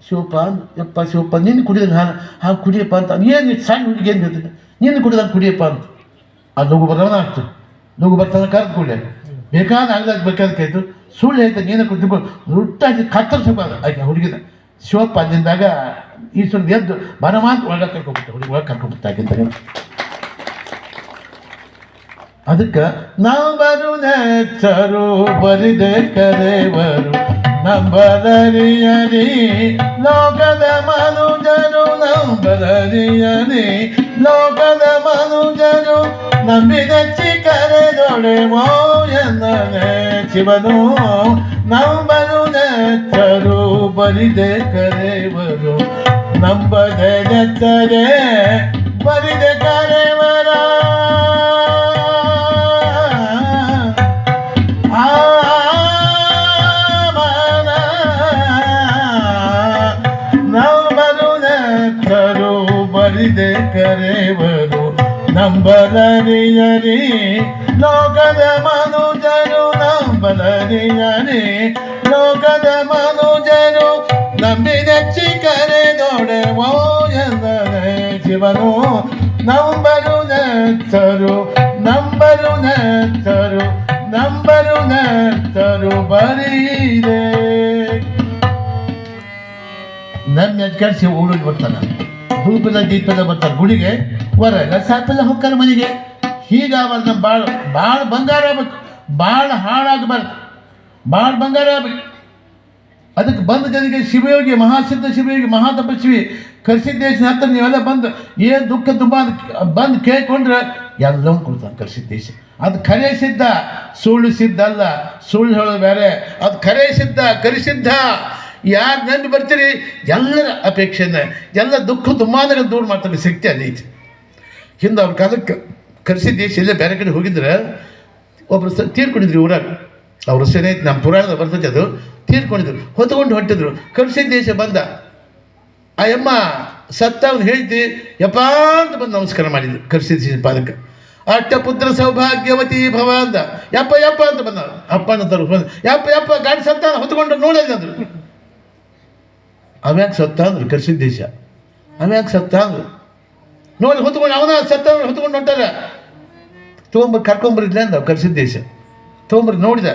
ಶಿವಪ್ಪ ಯಪ್ಪ ಶಿವಪ್ಪ ನೀನು ಕುಡಿದ್ರೆ ಹಾಲು ಕುಡಿಯಪ್ಪ ಅಂತ. ಏನು ಸಣ್ಣ ಹುಡುಗಿ ಏನು ಹೇಳ್ತಿದ್ದೆ, ನೀನು ಕುಡಿದಾಗ ಕುಡಿಯಪ್ಪ ಅಂತ. ಅದು ನುಗ್ಗು ಬರೋಣ ಆಗ್ತು. ನುಗ್ಗು ಬರ್ತಾನೆ ಕರೆದು ಕುಡಿಯ ಬೇಕಾದ ಆಗದಾಗ ಬೇಕಾದ ಕೇಳ್ತು. ಸುಳ್ಳು ಹೇಳ್ತಾ ನೀನು ಕುಡಿದು ರುಟ್ಟಾಗಿ ಕತ್ತರಿಸಬಾರ್ದು ಆಯ್ತು ಹುಡುಗಿನ. ಶಿವಪ್ಪ ಅಲ್ಲಿಂದಾಗ ಈಶ್ವರನ ಎದ್ದು ಬನಮಾಂತ ಒಳಗೆ ಕರ್ಕೊಂಡ್ಬಿಟ್ಟ ಹುಡುಗಿ ಒಳಗೆ ಕರ್ಕೊಂಡ್ಬಿಟ್ಟಾಗಿದ್ದಾಗ. ಅದಕ್ಕೆ ನಾವು ಬರುನೆಚ್ಚರು ಬರಿದೆ ಕರೆವರು ನಂಬಲರಿಯರಿ ಲೋಕದ ಮನುಜರು ನಂಬಲರಿಯರಿ ಲೋಕದ ಮನುಜರು ನಂಬಿದಚ್ಚಿ ಕರೆದೊಡೆವೋ ಎಂದನೆ ಶಿವನು. ನಂಬಲು ನೆಚ್ಚರು ಬರಿದೆ ಕರೆವರು ನಂಬದೆ ನೆಚ್ಚರೆ ಬರಿದೆ ಕರೆವರ ಬರಿದೆ ಕರೆವರು ನಂಬಲರಿಯರಿ ಲೋಕದ ಮನುಜರು ನಂಬಲರಿಯರಿ ಲೋಕದ ಮನುಜರು ನಂಬಿದಚ್ಚಿ ಕರೆದೊಡೆವೋ ಎಂದರೆ ಶಿವನು. ನಂಬರು ನೆಚ್ಚರು ಬರೀದೆ ನನ್ನ ಕಳಿಸಿ ಊರಿಗೆ ಬರ್ತಾನೆ. ಧೂಪದ ದೀಪದ ಬರ್ತಾರೆ ಗುಡಿಗೆ, ಹೊರಗೆ ಸಾಪೆಲ್ಲ ಹೋಗ್ತಾರೆ ಮನೆಗೆ. ಹೀಗಾವಾಗ ನಮ್ಮ ಭಾಳ ಬಂಗಾರ ಆಗ್ಬೇಕು, ಭಾಳ ಹಾಳಾಗಬಾರ್ದು, ಭಾಳ ಬಂಗಾರ ಆಗ್ಬೇಕು. ಅದಕ್ಕೆ ಬಂದ ಜನಕ್ಕೆ ಶಿವಯೋಗಿ ಮಹಾಸಿದ್ಧ ಶಿವಯೋಗಿ ಮಹಾತಪಸ್ವಿ ಕರ್ಸಿದ್ದೇಶ ಹತ್ರ ನೀವೆಲ್ಲ ಬಂದು ಏನು ದುಃಖ ತುಂಬ ಬಂದು ಕೇಳ್ಕೊಂಡ್ರೆ ಎಲ್ಲವೂ ಕೊಡ್ತಾನೆ ಕರ್ಸಿದ್ದೇಶ. ಅದು ಖರೆ ಸಿದ್ಧ, ಸುಳ್ಳು ಸಿದ್ಧ ಅಲ್ಲ. ಸುಳ್ಳು ಹೇಳೋದು ಬೇರೆ, ಅದು ಖರೆ ಸಿದ್ಧ ಕರಿಸಿದ್ಧ. ಯಾರು ನಂಬಿ ಬರ್ತೀರಿ ಎಲ್ಲರ ಅಪೇಕ್ಷೆನ ಎಲ್ಲ ದುಃಖ ದುಮ್ಮಾನಗಳು ದೂರ ಮಾಡ್ತಾರೆ ಶಕ್ತಿ ಅಲ್ಲೈತಿ. ಹಿಂದೆ ಅವ್ರ ಕಾಲಕ್ಕೆ ಕರ್ಸಿದ್ದೇಶ ಎಲ್ಲ ಬೇರೆ ಕಡೆ ಹೋಗಿದ್ರೆ ಒಬ್ಬರು ತೀರ್ಕೊಂಡಿದ್ರು ಊರಾಗ. ಅವ್ರ ಸ್ನೇಹಿತ ನಮ್ಮ ಪುರಾಣದ ಬರ್ತೈತೆ ಅದು. ತೀರ್ಕೊಂಡಿದ್ರು, ಹೊತ್ಕೊಂಡು ಹೊಂಟಿದ್ರು. ಕರ್ಸಿದ್ದೇಶ ಬಂದ. ಆ ಯಮ್ಮ ಸತ್ತವನು ಹೇಳ್ತಿ ಯಪ್ಪ ಅಂತ ಬಂದು ನಮಸ್ಕಾರ ಮಾಡಿದ್ರು ಕರ್ಸಿದ್ದೇಶ ಪಾದಕ್ಕೆ. ಅಷ್ಟಪುತ್ರ ಸೌಭಾಗ್ಯವತಿ ಭವ ಅಂದ. ಯಪ್ಪ ಅಂತ ಬಂದ. ಅಪ್ಪ ಅಂತಾರೆ ಯಪ್ಪ ಗಾಡಿ ಸತ್ತ ಹೊತ್ಕೊಂಡು ನೋಡಿದ್ರು. ಅವ್ಯಾಕೆ ಸತ್ತ ಅಂದ್ರು ಕರ್ಸಿದ್ದೇಶ. ಅವ್ಯಾಕೆ ಸತ್ತ ಅಂದ್ರು ನೋಡಿ ಹೊತ್ಕೊಂಡು ಅವನ ಸತ್ತ ಹೊತ್ಕೊಂಡು ಹೊಂಟಾರ. ಕರ್ಕೊಂಬರಿದ್ಲೆ ಅಂದ ಕರ್ಸಿದ್ದೇಶ. ತೊಗೊಂಬರಿ ನೋಡಿದ.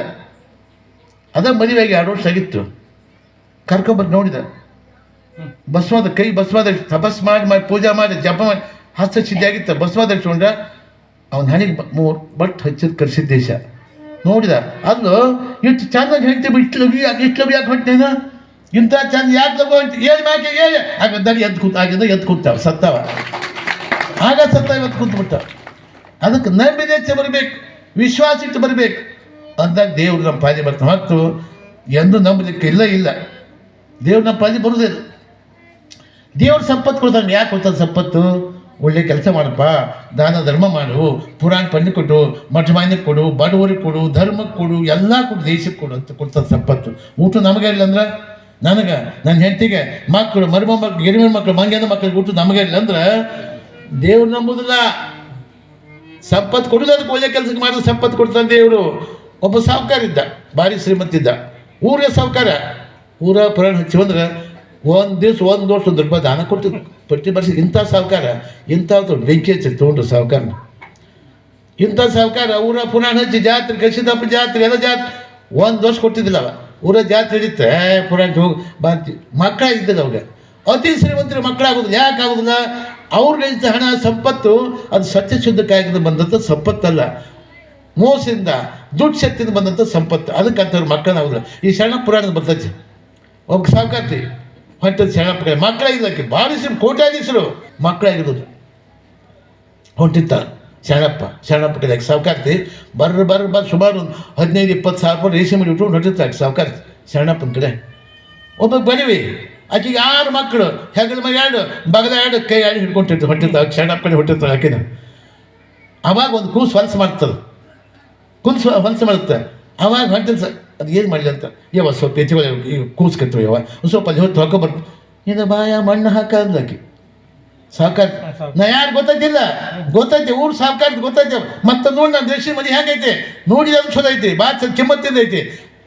ಅದ ಮದುವೆಗೆ 2 ವರ್ಷ ಆಗಿತ್ತು. ಕರ್ಕೊಂಬರಿ ನೋಡಿದ. ಭಸ್ಮದ ಕೈ ಭಸ್ಮದ ತಪಸ್ ಮಾಡಿ ಪೂಜೆ ಮಾಡಿ ಜಪ ಮಾಡಿ ಹಸ್ತ ಸಿದ್ಧಿಯಾಗಿತ್ತು. ಭಸ್ಮದ ಇಟ್ಕೊಂಡ ಅವನ ಹಣಿಗೆ 3 ಬಟ್ ಹಚ್ಚಿದ ಕರ್ಸಿದ್ದೇಶ. ನೋಡಿದ. ಅಲ್ಲೂ ಇಷ್ಟು ಚೆನ್ನಾಗಿ ಹೇಳ್ತೀವಿ ಇಷ್ಟು ಯಾಕೆ ಹೊಟ್ಟೇನ ಇಂಥ ಚಂದ ಯಾಕೆ ಲಗು ಅಂತ ಏನು ಮ್ಯಾಕೆ ಹಾಗಾದ್ರೆ ಎದ್ದು ಕೂತಾವ ಸತ್ತವ. ಆಗ ಸತ್ತ ಇವತ್ತು ಕೂತ್ಬಿಟ್ಟ. ಅದಕ್ಕೆ ನಂಬಿದೇಚ ಬರಬೇಕು, ವಿಶ್ವಾಸ ಇಟ್ಟು ಬರಬೇಕು ಅಂದಾಗ ದೇವ್ರು ನಮ್ಮ ಪಾದಿ ಬರ್ತಾನೆ. ಹೊರತು ಎಂದು ನಂಬಲಿಕ್ಕೆ ಇಲ್ಲ. ದೇವ್ರು ನಮ್ಮ ಪಾದಿ ಬರುವುದಿಲ್ಲ. ದೇವ್ರು ಸಂಪತ್ತು ಕೊಡ್ತಾನೆ. ಯಾಕೆ ಕೊಡ್ತಾನೆ ಸಂಪತ್ತು? ಒಳ್ಳೆ ಕೆಲಸ ಮಾಡಪ್ಪ, ದಾನ ಧರ್ಮ ಮಾಡು, ಪುರಾಣ ಪಂಡಿತ ಕೊಡು, ಮಠ ಮಾನ್ಯಕ್ಕೆ ಕೊಡು, ಬಡವರಿಗೆ ಕೊಡು, ಧರ್ಮಕ್ಕೆ ಕೊಡು, ಎಲ್ಲ ಕೊಡು, ದೇಶಕ್ಕೆ ಕೊಡು ಅಂತ ಕೊಡ್ತಾನೆ ಸಂಪತ್ತು. ಊಟ ನಮಗೆ ಇಲ್ಲ ಅಂದ್ರೆ, ನನಗೆ ನನ್ನ ಹೆಂಡತಿಗೆ ಮಕ್ಕಳು ಮಕ್ಕಳು ಗಿರಿಮೆ ಮಕ್ಕಳು ಮಂಗ್ಯದ ಮಕ್ಕಳಿಗೆ ಊಟ ನಮಗೆ ಇಲ್ಲ ಅಂದ್ರೆ ದೇವ್ರು ನಂಬುದಿಲ್ಲ. ಸಂಪತ್ತು ಕೊಡೋದು ಅದಕ್ಕೆ ಒಳ್ಳೆ ಕೆಲಸಕ್ಕೆ ಮಾಡಿದ್ರೆ ಸಂಪತ್ತು ಕೊಡ್ತಾನೆ ದೇವರು. ಒಬ್ಬ ಸಾಹುಕಾರ ಇದ್ದ, ಭಾರಿ ಶ್ರೀಮಂತಿದ್ದ, ಊರೇ ಸಾಹುಕಾರ. ಊರ ಪುರಾಣ ಹಚ್ಚಿ ಬಂದ್ರೆ ಒಂದು ದಿವ್ಸ ₹1 ದಾನ ಕೊಡ್ತಿದ್ದು, ಪಟ್ಟಿ ಬರ್ಸಿ. ಇಂಥ ಸಾಹುಕಾರ, ಇಂಥ ಬೆಂಕಿ ಹಚ್ಚಿ ತೊಗೊಂಡ್ರು ಸಾಹುಕಾರನ. ಇಂಥ ಸಾಹುಕಾರ ಊರ ಪುರಾಣ ಹಚ್ಚಿ ಜಾತ್ರೆ, ಕಸಿದಪ್ಪ ಜಾತ್ರೆ, ಎಲ್ಲ ಜಾತ್ರೆ $1 ಕೊಟ್ಟಿದ್ದಿಲ್ಲ. ಅವ ಊರ ಜಾತ್ರೆ ಹಿಡಿತೆ ಪುರಾಣಕ್ಕೆ ಹೋಗಿ ಬಾಂತಿ. ಮಕ್ಕಳಾಗಿದ್ದಿಲ್ಲ ಅವಾಗ. ಅತಿ ಶ್ರೀಮಂತರು ಮಕ್ಕಳಾಗೋದಿಲ್ಲ. ಯಾಕೆ ಆಗೋದಿಲ್ಲ? ಅವ್ರಿಗೆ ಹಣ ಸಂಪತ್ತು ಅದು ಸತ್ಯ ಶುದ್ಧಕ್ಕಾಗಿ ಬಂದಂಥ ಸಂಪತ್ತಲ್ಲ, ಮೋಸದಿಂದ ದುಡ್ಡು ಶಕ್ತಿಯಿಂದ ಬಂದಂಥ ಸಂಪತ್ತು. ಅದಕ್ಕೆ ಅಂಥವ್ರು ಮಕ್ಕಳಾಗೋದಿಲ್ಲ. ಈ ಶರಣ ಪುರಾಣದ ಬರ್ತೈತಿ. ಒಬ್ಬ ಸಾವುಕಾರ್ತಿ ಹೊಂಟದ ಶರಣಪ್ಪ ಮಕ್ಕಳಾಗಿದ್ದಕ್ಕೆ ಭಾರಿ ಕೋಟ್ಯಾಧೀಶರು ಮಕ್ಕಳಾಗಿರೋದು ಹೊಂಟಿತ್ತ ಶರಣಪ್ಪ ಕಡೆಗೆ ಸಾವುಕಾರ್ತಿ ಬರ್ರ ಸುಮಾರು ಒಂದು 15-20 ಸಾವಿರ ರೂಪಾಯಿ ರೇಷನ್ ಮಾಡಿ ಇಟ್ಕೊಂಡು ಹೊಂಟಿರ್ತಾರೆ ಸಾವುಕಾರ್ತಿ ಶರಣಪ್ಪನ ಕಡೆ. ಒಬ್ಬ ಬಡವಿ, ಆಕೆಗೆ 6 ಮಕ್ಕಳು, ಹೆಗಲ ಮಗ 2, ಬಗಲ 2, ಕೈ 2 ಹಿಡ್ಕೊಂಡಿರ್ತಾರೆ ಹೊಂಟಿರ್ತಾವೆ. ಶರಣಪ್ಪ ಕಡೆ ಹೊಂಟಿರ್ತಾಳೆ ಆಕೆನ. ಅವಾಗ ಒಂದು ಕೂಸು ಹೊಲಸು ಮಾಡ್ತದೆ, ಹೊಲಸು ಮಾಡುತ್ತೆ. ಅವಾಗ ಹೊಂಟಿಲ್ಲ ಅದು ಏನು ಮಾಡಲಿ ಅಂತ, ಯಾವ ಸ್ವಲ್ಪ ಎತ್ತಿ ಕೂಸು ಕತ್ತವೆ ಯಾವ ಸ್ವಲ್ಪ ಅಲ್ಲಿ ಹೊತ್ತು ಹಾಕೋಬಾರ್ದು. ಇದು ಬಾಯ ಮಣ್ಣು ಹಾಕಿ ಸಾವುಕಾರ ನಾ ಯಾರು ಗೊತ್ತೈತೆ ಊರು ಸಾವುಕಾರ ಗೊತ್ತೈತೆ. ಮತ್ತೆ ನೋಡಿ ನಾನು ದೇಶಿ ಮನೆ ಹೇಗೈತೆ ನೋಡಿ, ಅದು ಚಲೋ ಐತಿ, ಬಾ ಕೆಮ್ಮತ್ತಿಂದ ಐತಿ.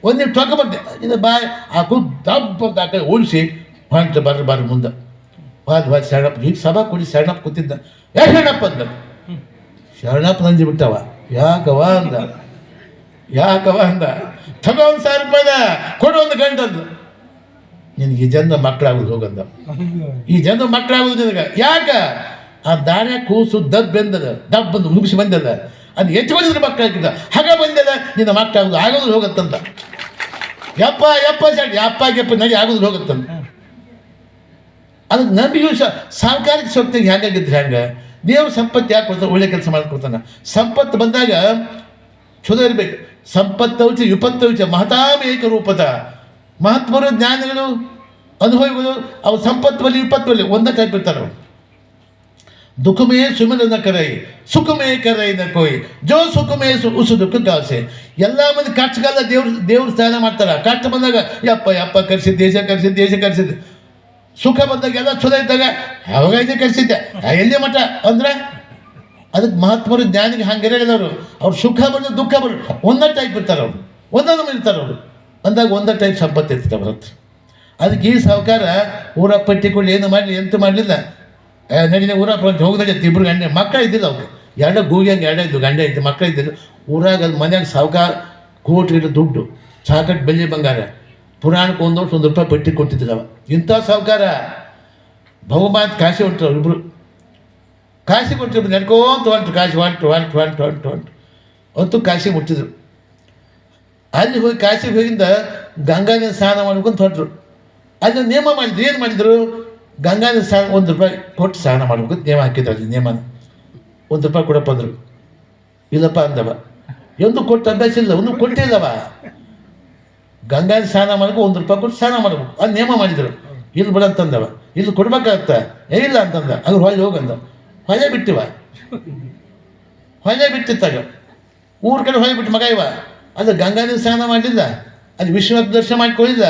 ಒಂದು ತೊಗೊಬರ್ತೆ ಇದು ಬಾಯ್ ಹಾಕು ದಬ್ಬ ಕಡೆ ಉಳಿಸಿ ಹೊಂಟ ಬರ್ರಿ ಮುಂದೆ ವಾದ ಶರಣಪ್ಪ ಈಗ ಸಭಾ ಕೊಡಿ. ಶರಣಪ್ಪ ಕೂತಿದ್ದ. ಶರಣಪ್ಪ ಅಂದ. ಶರಣಪ್ಪ ನಂಜಿ ಬಿಟ್ಟವ. ಯಾಕವ ಅಂದ ತಗೋ ₹1,000 ಕೊಡು ಒಂದು ಗಂಟಂದು. ನಿನಗೆ ಈ ಜನ ಮಕ್ಕಳಾಗೋದು ಹೋಗಂದ. ಈ ಜನ ಮಕ್ಕಳಾಗೋದು ನಿನಗೆ ಯಾಕ? ಆ ದಾರ್ಯ ಕೂಸು ಡಬ್ಬಂದು ಮುಗಿಸಿ ಬಂದದ. ಅದು ಹೆಚ್ಚು ಬಂದಿದ್ರೆ ಮಕ್ಕಳಾಗಿದ್ದ ಹಾಗ ಬಂದದ. ನಿನ್ನ ಮಕ್ಕಳಾಗೋದು ಆಗೋದು ಹೋಗತ್ತಂತ. ಯಪ್ಪ ನಡಿ ಆಗೋದು ಹೋಗತ್ತಂತ. ಅದಕ್ಕೆ ನಂಬಿಗೂ ಸಾಂಕಾರಿಕ ಶಕ್ತಿಗೆ ಹೆಂಗಾಗಿದ್ರೆ ಹಂಗೆ ದೇವ್ರ ಸಂಪತ್ತು ಯಾಕೆ ಕೊಡ್ತಾನೆ? ಒಳ್ಳೆ ಕೆಲಸ ಮಾಡ್ಕೊಡ್ತಾನೆ. ಸಂಪತ್ತು ಬಂದಾಗ ಚಲೋ ಇರಬೇಕು. ಸಂಪತ್ತು ವಿಪತ್ತು ಮಹತಾಮೇಕ ರೂಪದ ಮಹಾತ್ಮರು ಜ್ಞಾನಿಗಳು ಅನುಭವಿಗಳು ಅವ್ರು ಸಂಪತ್ತು ಬಲ್ಲಿ ವಿಪತ್ತು ಬಲ್ಲಿ ಒಂದೇ ಟೈಪ್ ಇರ್ತಾರೆ. ಅವರು ದುಃಖಮೇ ಸುಮಿರನ ಕರೈ ಸುಖಮೇ ಕರೈ ನ ಕೋಯ್ ಜೋ ಸುಖಮೇ ಉಸು ದುಃಖ ಕಾಸೆ. ಎಲ್ಲ ಮಂದಿ ಕಷ್ಟಗಲ್ಲ ದೇವ್ರ ಸ್ನಾನ ಮಾಡ್ತಾರೆ. ಕಷ್ಟ ಬಂದಾಗ ಯಪ್ಪ ಕರ್ಸಿದ್ದು ದೇಶ ಕರ್ಸಿದ್ದು. ಸುಖ ಬಂದಾಗ ಎಲ್ಲ ಚಲೋ ಇದ್ದಾಗ ಯಾವಾಗ ಕರ್ಸಿದ್ದೆ ಎಲ್ಲಿ ಮಠ ಅಂದ್ರೆ ಅದಕ್ಕೆ ಮಹಾತ್ಮರು ಜ್ಞಾನಿಗೆ ಹಂಗಿರೋರು. ಅವ್ರು ಸುಖ ಬರೋದು ದುಃಖ ಬರೋದು ಒಂದೇ ಟೈಪ್ ಇರ್ತಾರೆ. ಅವರು ಒಂದೊಂದು ಇರ್ತಾರೆ. ಅವರು ಅಂದಾಗ ಒಂದೇ ಟೈಪ್ ಸಂಪತ್ತು ಇರ್ತದೆ ಅವ್ರ ಹತ್ರ. ಅದಕ್ಕೆ ಈ ಸಾವುಕಾರ ಊರ ಪಟ್ಟಿಕೊಂಡು ಏನು ಮಾಡಲಿ ಎಂತ ಮಾಡಲಿಲ್ಲ. ನಡಿನ ಊರ ಹೋಗದಲ್ಲಿ 2 ಮಕ್ಕಳು ಇದ್ದಿಲ್ಲ. ಅವ್ರು 2 ಗೂಗಿಯಂಗೆ 2 ಇದ್ದು ಗಂಡ ಇದ್ದು ಮಕ್ಕಳು ಇದ್ದಿಲ್ಲ. ಊರಾಗ ಅಲ್ಲಿ ಮನ್ಯಾಗ ಸಾವುಕಾರ ಕೋಟಿ ದುಡ್ಡು ಚಾಕಟ್ ಬೆಳ್ಳಿ ಬಂಗಾರ ಪುರಾಣಕ್ಕೆ ₹1 ಪಟ್ಟಿ ಕೊಟ್ಟಿದ್ದಿಲ್ಲ. ಇಂಥ ಸಾವುಕಾರ ಬಹುಮಾನ ಕಾಶಿ ಹೊಂಟ್ರು. ಇಬ್ಬರು ಕಾಶಿ ಕೊಟ್ಟಿದ್ರು. ನಡ್ಕೊಂತ ಹೊಂಟು ಕಾಶಿ ಹೊಂಟು ಅಂತೂ ಕಾಶಿ ಮುಟ್ಟಿದ್ರು. ಅಲ್ಲಿ ಹೋಗಿ ಕಾಶಿಗೆ ಹೋಗಿಂದ ಗಂಗಾನ ಸ್ನಾನ ಮಾಡ್ಕೊಂತ ಹೊಂಟ್ರು. ಅಲ್ಲಿ ನೇಮ ಮಾಡಿದ್ರು. ಏನು ಮಾಡಿದ್ರು? ಗಂಗಾನ ಸ್ನಾನ ₹1 ಕೊಟ್ಟು ಸ್ನಾನ ಮಾಡ್ಬೇಕು ನೇಮ ಹಾಕಿದ್ರು. ಅಲ್ಲಿ ನೇಮನ ₹1 ಕೊಡಪ್ಪ ಅಂದರು. ಇಲ್ಲಪ್ಪ ಅಂದವ. ಎಂದು ಕೊಟ್ಟು ಅಭ್ಯಾಸ ಇಲ್ಲ, ಒಂದು ಕೊಟ್ಟಿಲ್ಲವ. ಗಂಗಾನ ಸ್ನಾನ ಮಾಡ್ಬೇಕು ₹1 ಕೊಟ್ಟು ಸ್ನಾನ ಮಾಡ್ಬೇಕು ಅಲ್ಲಿ ನೇಮ ಮಾಡಿದ್ರು. ಇಲ್ಲಿ ಬಿಡಂತಂದವ. ಇಲ್ಲಿ ಕೊಡ್ಬೇಕಾಗತ್ತ ಇಲ್ಲ ಅಂತಂದ. ಅವ್ರು ಹೊಳೆ ಹೋಗಂದ. ಹೊಳೆ ಬಿಟ್ಟಿತ್ತಾಗ ಊರ ಕಡೆ ಹೊಳೆ ಬಿಟ್ಟು ಮಗ ಇವ. ಅದು ಗಂಗಾನ ಸ್ನಾನ ಮಾಡಲಿಲ್ಲ, ಅಲ್ಲಿ ವಿಶ್ವನಾಥ ದರ್ಶನ ಮಾಡ್ಕೊಳ್ಳಿಲ್ಲ.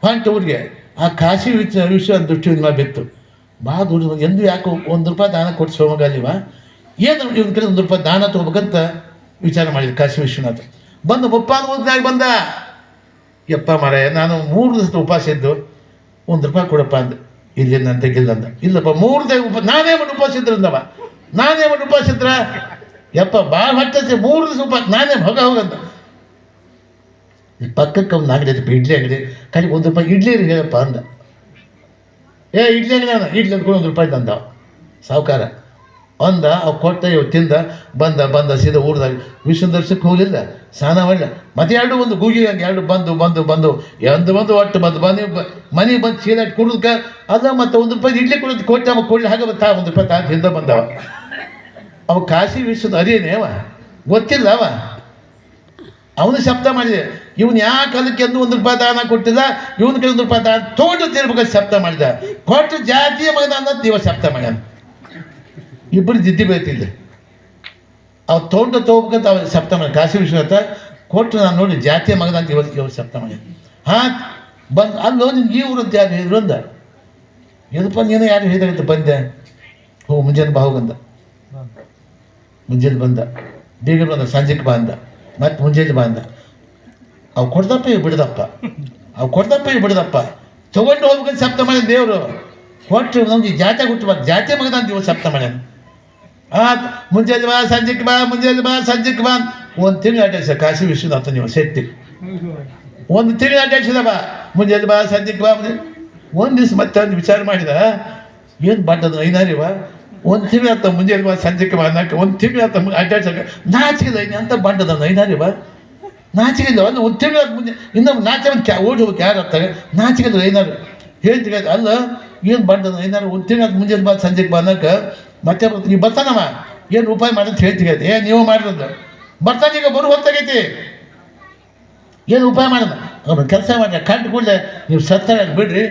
ಹೊಂಟು ಊರಿಗೆ ಆ ಕಾಶಿ ವಿಶ್ವನಾಥ ದೃಷ್ಟಿ ಬಿತ್ತು. ಭಾಳ ದೂರ ಎಂದು ಯಾಕೆ ₹1 ದಾನ ಕೊಟ್ಟು ಸೋಮಗ ಅಲ್ಲಿವ ಏನು ಇವನ ಕಡೆ ₹1 ದಾನ ತೊಗೋಬೇಕಂತ ವಿಚಾರ ಮಾಡಿದ್ರು. ಕಾಶಿ ವಿಶ್ವನಾಥ ಬಂದು ಮುಪ್ಪಾದ ಬಂದ. ಯಪ್ಪ ಮಾರಾಯ ನಾನು 3 ದಿವಸ ಉಪವಾಸ ಇದ್ದು ₹1 ಕೊಡಪ್ಪ ಅಂದೆ. ಇಲ್ಲಿ ನಾನು ತೆಗಿಲ್ಲ ಅಂದ. ಇಲ್ಲಪ್ಪ 3 ದಿವಸ ನಾನೇ ಮಾಡಿ ಉಪವಾಸ ಇದ್ರಂದವ. ನಾನೇ ಮಾಡಿ ಉಪವಾಸ ಇದ್ರ ಯಪ್ಪ ಭಾಳ ಹೊಟ್ಟೆ 3 ದಿವಸ ಉಪವಾಸ ನಾನೇ ಹೋಗಂದ. ಈ ಪಕ್ಕಕ್ಕೆ ಒಂದು ಅಂಗಡಿ ಇಡ್ಲಿ ಅಂಗಡಿ ಕಡೆ ₹1 ಇಡ್ಲಿ ಹೇಳಪ್ಪ ಅಂದ. ಇಡ್ಲಿ ಅಂಗಡಿ ಇಡ್ಲಿ ಅಂದ್ಕೊಂಡು ₹1 ತಂದ ಸಾವುಕಾರ ಅಂದ. ಅವು ಕೊಟ್ಟ ಇವ್ ತಿಂದ ಬಂದ ಸೀದಾ ಊರ್ದಾಗ ವಿಶ್ವ ದರ್ಶನಕ್ಕೆ ಹೋಗಲಿಲ್ಲ, ಸ್ನಾನ ಮಾಡಲಿಲ್ಲ. ಮತ್ತೆ 2 ಒಂದು ಗೂಗಿ ಹಂಗೆ 2 ಬಂದು ಒಟ್ಟು ಮನೆ ಬಂದು ಚೀಲ ಕುಡಿದ್ಕ ಅದ ಮತ್ತೆ ₹1 ಇಡ್ಲಿ ಕೊಡೋದು ಕೊಡ್ಲಿ ಹಾಗೆ ₹1 ತಾ ಹಿಂದೆ ಬಂದವ. ಅವ ಕಾಶಿ ವಿಶ್ವದ ಅರಿಯೇನೆ ಅವ ಗೊತ್ತಿಲ್ಲ. ಅವನು ಶಬ್ದ ಮಾಡಿದೆ. ಇವನು ಯಾಕೆ ಅದಕ್ಕೆ ಎಂದು ₹1 ದಾನ ಕೊಟ್ಟಿಲ್ಲ, ಇವನ ಕಡೆ ₹1 ದಾನ ತೋಟು ತೀರ್ಬೇಕಂತ ಶಬ್ದ ಮಾಡಿದ. ಕೊಟ್ಟು ಜಾತಿಯ ಮಗನ ಅನ್ನೋದು ಇವ ಶಬ್ದ ಮಾಡ್ಯಾನ. ಇಬ್ಬರು ಜಿದ್ದಿ ಬೀಳ್ತಿದ್ದೆ. ಅವ್ ತೊಗೋಬೇಕಂತ ಅವ ಶಬ್ದ ಮಾಡಿ ಕಾಶಿ ವಿಶ್ವನಾಥ ಕೊಟ್ಟು ನಾನು ನೋಡಿ ಜಾತಿಯ ಮಗನ ಅಂತ ಇವತ್ತು ಶಬ್ದ ಮಾಡ್ಯಾನ. ಬಂದು ಅಲ್ಲೋ ನಿನ್ಗೆ ಈ ಊರಂತ ಯಾರು ಹೇಳಿದ್ರು ಅಂದ. ಎದಪ್ಪ ನೀನು ಯಾರು ಹೇಳಿದಂತ ಬಂದೆ. ಮುಂಜಾನೆ ಬಾ ಹೋಗಂದ. ಮುಂಜಾನೆ ಬಂದ, ಬೀಗರು ಬಂದ, ಸಂಜೆಗೆ ಬಂದ, ಮತ್ತು ಮುಂಜಾನೆ ಬಂದ. ಅವು ಕೊಡ್ದಪ್ಪ ಇವು ಬಿಡ್ದಪ್ಪ, ಅವು ಕೊಡ್ದಪ್ಪ ಇವು ಬಿಡ್ದಪ್ಪ, ತೊಗೊಂಡು ಹೋಗ್ಬೇಕಂತ ಸಪ್ತ ಮಾಡ್ಯಾನ ದೇವರು. ಕೊಟ್ಟು ನಮ್ಗೆ ಜಾತಿ ಹುಟ್ಟಬಾರ್ದು, ಜಾತಿ ಮಗದ ಅಂತೀವಿ ಸಪ್ತ ಮಾಡ್ಯಾನ. ಮುಂಜಾನೆ ಬಾ, ಸಂಜೆಗೆ ಬಾ, ಮುಂಜಾನೆ ಬಾ, ಸಂಜೆಗೆ ಬಾ. ಒಂದು ತಿಂಗಳು ಅಡ್ಡಾಡ್ಸ ಕಾಶಿ ವಿಶ್ವನಾಥ ನೀವು ಸೆಟ್ಟಿ, ಒಂದು ತಿಂಗಳು ಅಡ್ಡಾಡ್ಸಿದ ಬಾ, ಮುಂಜಾನೆ ಬಾ, ಸಂಜೆಗೆ ಬಾ. ಒಂದು ದಿವ್ಸ ಮತ್ತೆ ಒಂದು ವಿಚಾರ ಮಾಡಿದ, ಏನು ಬಡ್ಡದು ಐನಾರಿವ, ಒಂದು ತಿಂಗಳು ಆತ ಮುಂಜಾನೆ ಬಾ, ಸಂಜೆಗೆ ಬಾ ಅನ್ನಕ್ಕೆ, ಒಂದು ತಿಂಗಳು ಆತ ಅಡ್ಡಾಡ್ಸಕ್ಕೆ ನಾಚಿಕಿಲ್ಲ ಅಂತ ಬಡ್ಡದ ಐನಾರಿವ, ನಾಚಿಕಿಲ್ಲ. ಒಂದು ತಿಂಗಳು ಮುಂಜೆ ಇನ್ನೊಬ್ಬ ನಾಚೆ ಒಂದು ಓಡಿ ಹೋಗಿ ಯಾರು ಆಗ್ತಾರೆ, ನಾಚಿಕಿಲ್ಲ ಐನಾರು ಹೇಳ್ತೀಗ. ಅಲ್ಲ ಏನು ಬಡ್ಡದ ಐನಾರು, ಒಂದು ತಿಂಗಳು ಆತ ಮುಂಜಾನೆ ಬಾ, ಸಂಜೆಗೆ ಬಾ ಅನ್ನಕ್ಕೆ. ಮತ್ತೆ ನೀವು ಬರ್ತಾನಮ್ಮ, ಏನು ಉಪಾಯ ಮಾಡಂತ ಹೇಳ್ತೀಗ. ನೀವು ಮಾಡಿರೋದು ಬರ್ತಾನೆ, ಈಗ ಬರು ಹೊತ್ತಾಗೈತಿ, ಏನು ಉಪಾಯ ಮಾಡೋಣ. ಅವ್ನು ಕೆಲಸ ಮಾಡಿ ಕಂಡು ಕೂಡಲೇ ನೀವು ಸತ್ತರ ಬಿಡ್ರಿ,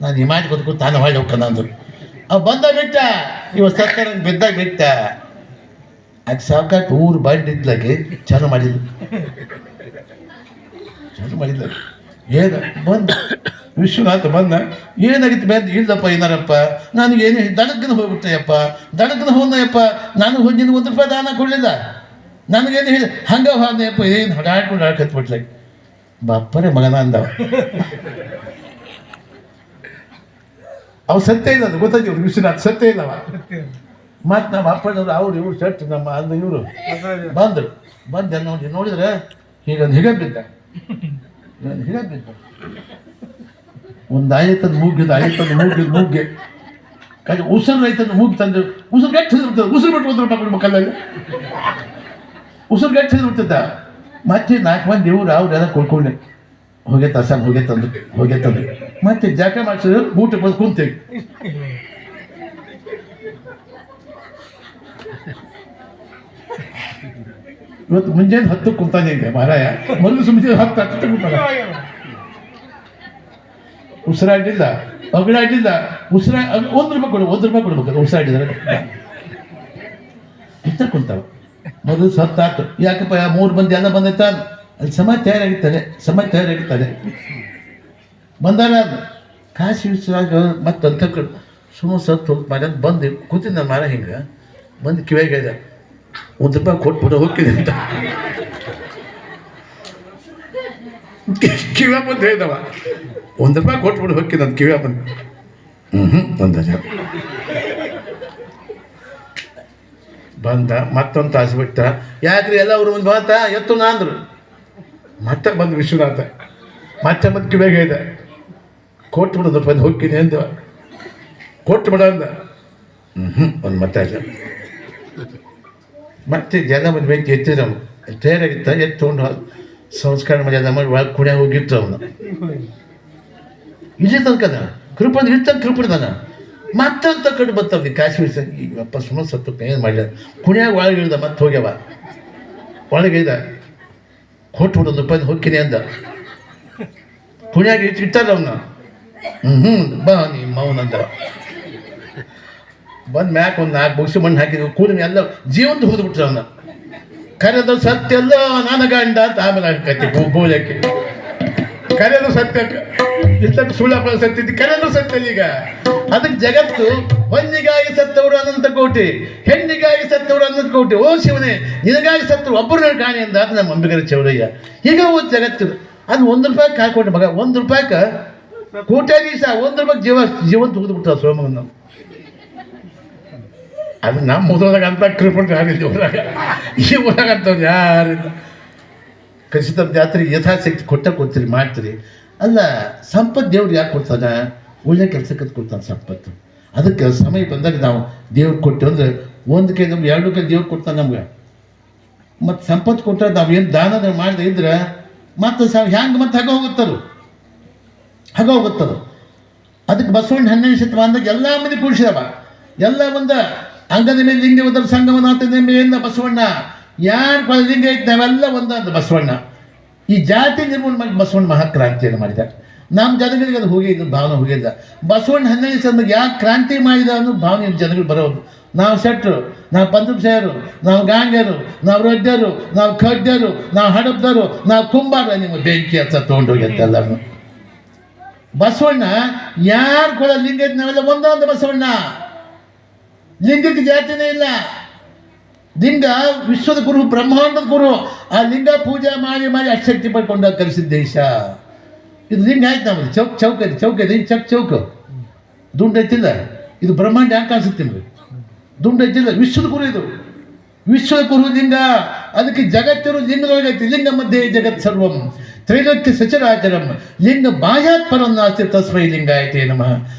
ನಾನು ಈ ಮಾಡಿ ಕೂತ್ಕೊಂಡು ತಾನು ಹೊಳ್ಳಿ ಹೋಗ್ತಾನ ಅಂದರು. ಅವು ಬಂದ ಬಿಟ್ಟ, ಇವ ಸತ್ತರ ಬಿದ್ದಾಗ ಬಿಟ್ಟ. ಅದು ಸಾಕಾಗಿ ಊರು ಬಂದಿದ್ಲಾಗೆ ಚಾಲು ಮಾಡಿದ್ಲು, ಚಾಲು ಮಾಡಿದ್ಲ. ಏನು ಬಂದ ವಿಶ್ವನಾಥ ಬಂದ, ಏನಾಗಿತ್ತು ಬಂದು, ಇಲ್ಲಪ್ಪ ಏನಾರಪ್ಪ ನನಗೇನು ದಣಕ್ಕನ ಹೋಗ್ಬಿಟ್ಟೆಯಪ್ಪ, ದಣಕ್ಕನ ಹೋದಯಪ್ಪ, ನಾನು ನಿನಗೆ ₹1 ದಾನ ಕೊಡಲಿಲ್ಲ, ನನಗೇನು ಹೇಳಿ ಹಂಗೆ ಹೋದೆಯಪ್ಪ, ಏನು ಹೊಡಾಡ್ಕೊಂಡು ಆಡ್ಕತ್ಬಿಟ್ಲೆ. ಬಾಪ್ಪರೇ ಮಗನ ಅಂದವ. ಅವು ಸತ್ಯ ಇಲ್ಲ, ಅದು ಗೊತ್ತಾಗಿ ವಿಶ್ವನಾಥ್ ಸತ್ಯ ಇಲ್ಲವ. ಮತ್ತು ನಮ್ಮ ಅಪ್ಪನವರು ಅವ್ರು ಇವ್ರು ಶರ್ಟ್ ನಮ್ಮ ಅಂದ ಇವರು ಬಂದರು. ಬಂದು ನೋಡಿ ನೋಡಿದ್ರೆ ಹೀಗೊಂದು ಹಿಗ ಬಿದ್ದ, ಹಿಗ ಬಿದ್ದ. ಒಂದು ಆಯತಂದು ಮೂಗಿದ್ದು, ಆಯತಂದು ಮೂಗ್ಗೆ ಕಾಜು ಉಸಿರು ರೈತಂದು ಮೂಗಿ ತಂದು ಉಸಿರು ಗಟ್ಟಿ ಹಿಡಿದು ಉಸಿರು ಬಿಟ್ಟು ₹1 ಮಕ್ಕಳಲ್ಲಿ ಉಸಿರು ಗಟ್ಟಿ ಹಿಡಿದು ಬಿಡ್ತಿದ್ದ. ಮತ್ತೆ 4 ಮಂದಿ ಇವ್ರು ಅವ್ರೆಲ್ಲ ಕೊಡ್ಕೊಂಡೆ ಹೋಗಿ ತರ್ಸನ್ ಹೋಗಿ ತಂದು ಮತ್ತೆ ಜಾಕ ಮಾಡಿಸಿದ್ರು, ಊಟ ಬಂದು ಕುಂತೀವಿ. ಇವತ್ತು ಮುಂಜಾನೆ 10 ಕುಂತಾನೆ ಹಿಂಗೆ ಮಾರಾಯ, ಮೊದಲು ಮುಂಜಾನೆ 10 ಕುಂತಾನ. ಉಸಿರಾಡಿಲ್ಲ, ಅಗಡಾಡಿಲ್ಲ, ₹1 ಕೊಡ್ಬೇಕು, ಉಸಿರಾಡಿದ್ರೆ ಇಷ್ಟ ಕುಂತಾವ. ಮೊದಲು ಸತ್ತಾತು, ಯಾಕಪ್ಪ 3 ಮಂದಿ ಎಲ್ಲ ಬಂದೈತ, ಅಲ್ಲಿ ಸಮಾಜ ತಯಾರಾಗಿರ್ತಾರೆ. ಬಂದಾರ ಅದು ಕಾಶಿ ವಿಶ್ವಾಗ ಮತ್ತು ಅಂತ ಸುಮ್ಮನೆ ಸತ್ತು ಮರ್ಯಾದ ಬಂದು ಕೂತಿದ್ದ ಮಾರ ಹಿಂಗೆ ಬಂದು ಕಿವಿಯಾಗ ಹೇಳಿದ, ₹1 ಕೊಟ್ಬಿಟ್ಟು ಹೋಗ್ತೀನಿ ಅಂತ ಕಿವ್ಯಾ ಬಂದು ಹೇಳಿದವ. ₹1 ಕೊಟ್ಬಿಟ್ಟು ಹೋಗ್ತೀನಿ ಅಂತ ಕಿವ್ಯಾ ಬಂದು ಬಂದ ಬಂದ. ಮತ್ತೊಂದು ತಾಸು ಬಿಟ್ಟ, ಯಾಕ್ರಿ ಎಲ್ಲ ಅವ್ರು ಒಂದು ಮಾತಾ ಎತ್ತು ನಾ ಅಂದರು. ಮತ್ತೆ ಬಂದು ವಿಶ್ವನಾಥ ಮತ್ತೆ ಕಿವ್ಯಾಗ ಹೇಳಿದ, ಕೊಟ್ಬಿಡು ₹1 ಹೋಗ್ತೀನಿ ಅಂದವ. ಕೊಟ್ಬಿಡ ಅಂದ. ಒಂದು ಮತ್ತೆ ಮತ್ತೆ ಜನ ಬಂದು ಬೆಂಕಿ ಎತ್ತಿದ, ತಯಾರಾಗಿತ್ತ, ಎತ್ತು ತೊಗೊಂಡು ಸಂಸ್ಕಾರ ಮಾಡಿ ಎಲ್ಲ ಮಾಡಿ ಒಳಗೆ ಕುಡಿಯಾಗ ಹೋಗಿತ್ತು. ಅವನು ಇಲ್ಲಿ ತನಕದ ಕೃಪಣ ಇರ್ತಂತ ಕೃಪಣದಾನ. ಮತ್ತಂತ ಕಡೆ ಬರ್ತವ್ರಿ ಕಾಶಿ ಈಗಪ್ಪ ಸುಮ್ಮನೆ ಸತ್ತು ಏನು ಮಾಡಿದ, ಕುಣಿಯಾಗ ಒಳಗೆ ಇಳ್ದ, ಮತ್ತೆ ಹೋಗ್ಯವ ಒಳಗೆ ಇದ್ದ. ಕೊಟ್ಬಿಡು ₹1 ಹೋಗ್ತೀನಿ ಅಂದ. ಕುಣಿಯಾಗ ಇಟ್ಟಾರ ಅವನ್ನ. ಬಾ ನಿಮ್ಮ ಅವನಂದ. ಬಂದು ಮ್ಯಾಕ್ ಒಂದು 4 ಬುಕ್ಸಿ ಮಣ್ಣು ಹಾಕಿದ್ವಿ, ಕೂಡಿ ಎಲ್ಲ ಜೀವಂತ ಹೋದ್ಬಿಟ್ರು ಅವನ್ನ. ಕರೆದು ಸತ್ಯಲ್ಲ ನನ್ನ ಗಂಡ ಅಂತ ಆಮೇಲೆ ಹಾಕಿ ಬೋಲಕ್ಕೆ ಕರೆದು ಸತ್ಯ ಇಷ್ಟಕ್ಕೆ ಸುಳ್ಳಪ್ಪ ಸತ್ತಿದ್ದು ಕರೆದು ಸತ್ಯ. ಈಗ ಅದಕ್ಕೆ ಜಗತ್ತು ಹೊನ್ನಿಗಾಗಿ ಸತ್ತವರು ಅನಂತ ಕೋಟಿ, ಹೆಣ್ಣಿಗಾಗಿ ಸತ್ತವರು ಅನಂತ ಕೋಟಿ. ಓ ಶಿವನೇ, ನಿನಗಾಗಿ ಸತ್ತರು ಒಬ್ಬರು ಕಾಣಿ ಅಂದ ನಮ್ಮ ಅಂಬಿಗರ ಚೌಡಯ್ಯ. ಈಗ ಓದ್ ಜಗತ್ತು ಅದು ₹1 ಹಾಕೊಟ್ಟು ಮಗ, ₹1 ಕೋಟ್ಯಾಧೀಶ, ₹1 ಜೀವಂತ ಹೋಗ್ಬಿಟ್ಟ ಸೋಮಗನ್ನ. ಅದು ನಮ್ಮ ಊರಾಗ ಅಂತ ಕೃಪಣ ಆಗಿದ್ದು ಊರಾಗ, ಈ ಊರಾಗ ಅಂತವ್ರು ಯಾರಿಲ್ಲ. ಕೃಷಿತ ಜಾತ್ರೆಗೆ ಯಥಾಶಕ್ತಿ ಕೊಡ್ತೀರಿ ಮಾಡ್ತೀರಿ. ಅಲ್ಲ, ಸಂಪತ್ತು ದೇವ್ರು ಯಾಕೆ ಕೊಡ್ತಾನೆ? ಒಳ್ಳೆ ಕೆಲಸಕ್ಕೆ ಕೊಡ್ತಾನೆ ಸಂಪತ್ತು. ಅದಕ್ಕೆ ಸಮಯ ಬಂದಾಗ ನಾವು ದೇವ್ರು ಕೊಟ್ಟು ಅಂದರೆ 1 ಕೈ ನಮ್ಗೆ 2 ಕೈ ದೇವ್ರು ಕೊಡ್ತಾನೆ ನಮ್ಗೆ. ಮತ್ತು ಸಂಪತ್ತು ಕೊಟ್ಟರೆ ನಾವು ಏನು ದಾನ ಮಾಡದೆ ಇದ್ರೆ ಮತ್ತು ಹ್ಯಾಂಗೆ ಮತ್ತೆ ಹಾಗೆ ಹೋಗುತ್ತದು. ಅದಕ್ಕೆ ಬಸವಣ್ಣ 12ನೇ ಶತಮಾನದಾಗ ಎಲ್ಲ ಮಂದಿ ಕೂಡಿಸಿದವ. ಎಲ್ಲ ಒಂದ ಅಂಗದ ಮೇಲೆ ಲಿಂಗ ಉದರ ಸಂಗಮನಾಥದ ಮೇಲಿಂದ ಬಸವಣ್ಣ ಯಾರು ಲಿಂಗ ಐತೆ ನಾವೆಲ್ಲ ಒಂದ ಅಂತ ಬಸವಣ್ಣ. ಈ ಜಾತಿ ನಿರ್ಮೂಲ ಮಾಡಿ ಬಸವಣ್ಣ ಮಹಾಕ್ರಾಂತಿಯನ್ನು ಮಾಡಿದ. ನಮ್ಮ ಜನಗಳಿಗೆ ಅದು ಹೋಗಿದ್ದು ಭಾವನೆ ಹೋಗಿಲ್ಲ. ಬಸವಣ್ಣ 12ನೇ ಶತಮಾನದಾಗ ಯಾಕೆ ಕ್ರಾಂತಿ ಮಾಡಿದ ಅನ್ನೋ ಭಾವನೆ ಜನಗಳು ಬರೋದು. ನಾವು ಶೆಟ್ಟರು, ನಾವು ಪಂದ್ರಸಾಯರು, ನಾವು ಗಾಂಗ್ಯರು, ನಾವು ರೊಡ್ಡರು, ನಾವು ಖಡ್ಡರು, ನಾವು ಹಡಬ್ದರು, ನಾವು ಕುಂಬಾರ, ನಿಮ್ಮ ಬೆಂಕಿ ಅಂತ ತೊಗೊಂಡೋಗಿ ಅಂತೆಲ್ಲರೂ. ಬಸವಣ್ಣ ಯಾರು ಕೂಡ ಲಿಂಗ ಐತೆ ನಾವೆಲ್ಲ ಒಂದ ಅಂತ ಬಸವಣ್ಣ. ಲಿಂಗಕ್ಕೆ ಜಾತಿನೇ ಇಲ್ಲ. ಲಿಂಗ ವಿಶ್ವದ ಗುರು, ಬ್ರಹ್ಮಾಂಡದ ಗುರು. ಆ ಲಿಂಗ ಪೂಜೆ ಮಾಡಿ ಮಾಡಿ ಅಷ್ಟಶಕ್ತಿ ಪಡ್ಕೊಂಡ ಕಲಿಸಿದ್ದೇಶ. ಇದು ಲಿಂಗ ಆಯ್ತು ನಮ್ಮದು. ಚೌಕ ಚೌಕ ದುಂಡು ಐತಿಲ್ಲ, ಇದು ಬ್ರಹ್ಮಾಂಡ ಯಾಕೆ ಕಾಣಿಸುತ್ತೆ ನಿಮಗೆ? ದುಂಡು ಐತಿಲ್ಲ, ವಿಶ್ವದ ಗುರು ಇದು. ವಿಶ್ವದ ಗುರು ಲಿಂಗ. ಅದಕ್ಕೆ ಜಗತ್ತಿರು ಲಿಂಗದೊಳಗೈತಿ. ಲಿಂಗ ಮಧ್ಯೆ ಜಗತ್ ಸರ್ವಂ ತ್ರೈಲೋಕ್ಯ ಸಚರಾಚರಂ ಲಿಂಗ ಬಾಹ್ಯಾತ್ ಪರಂ ನಾಸ್ತಿ ತಸ್ಮೈ ಲಿಂಗಾಯತೆ ನಮಃ.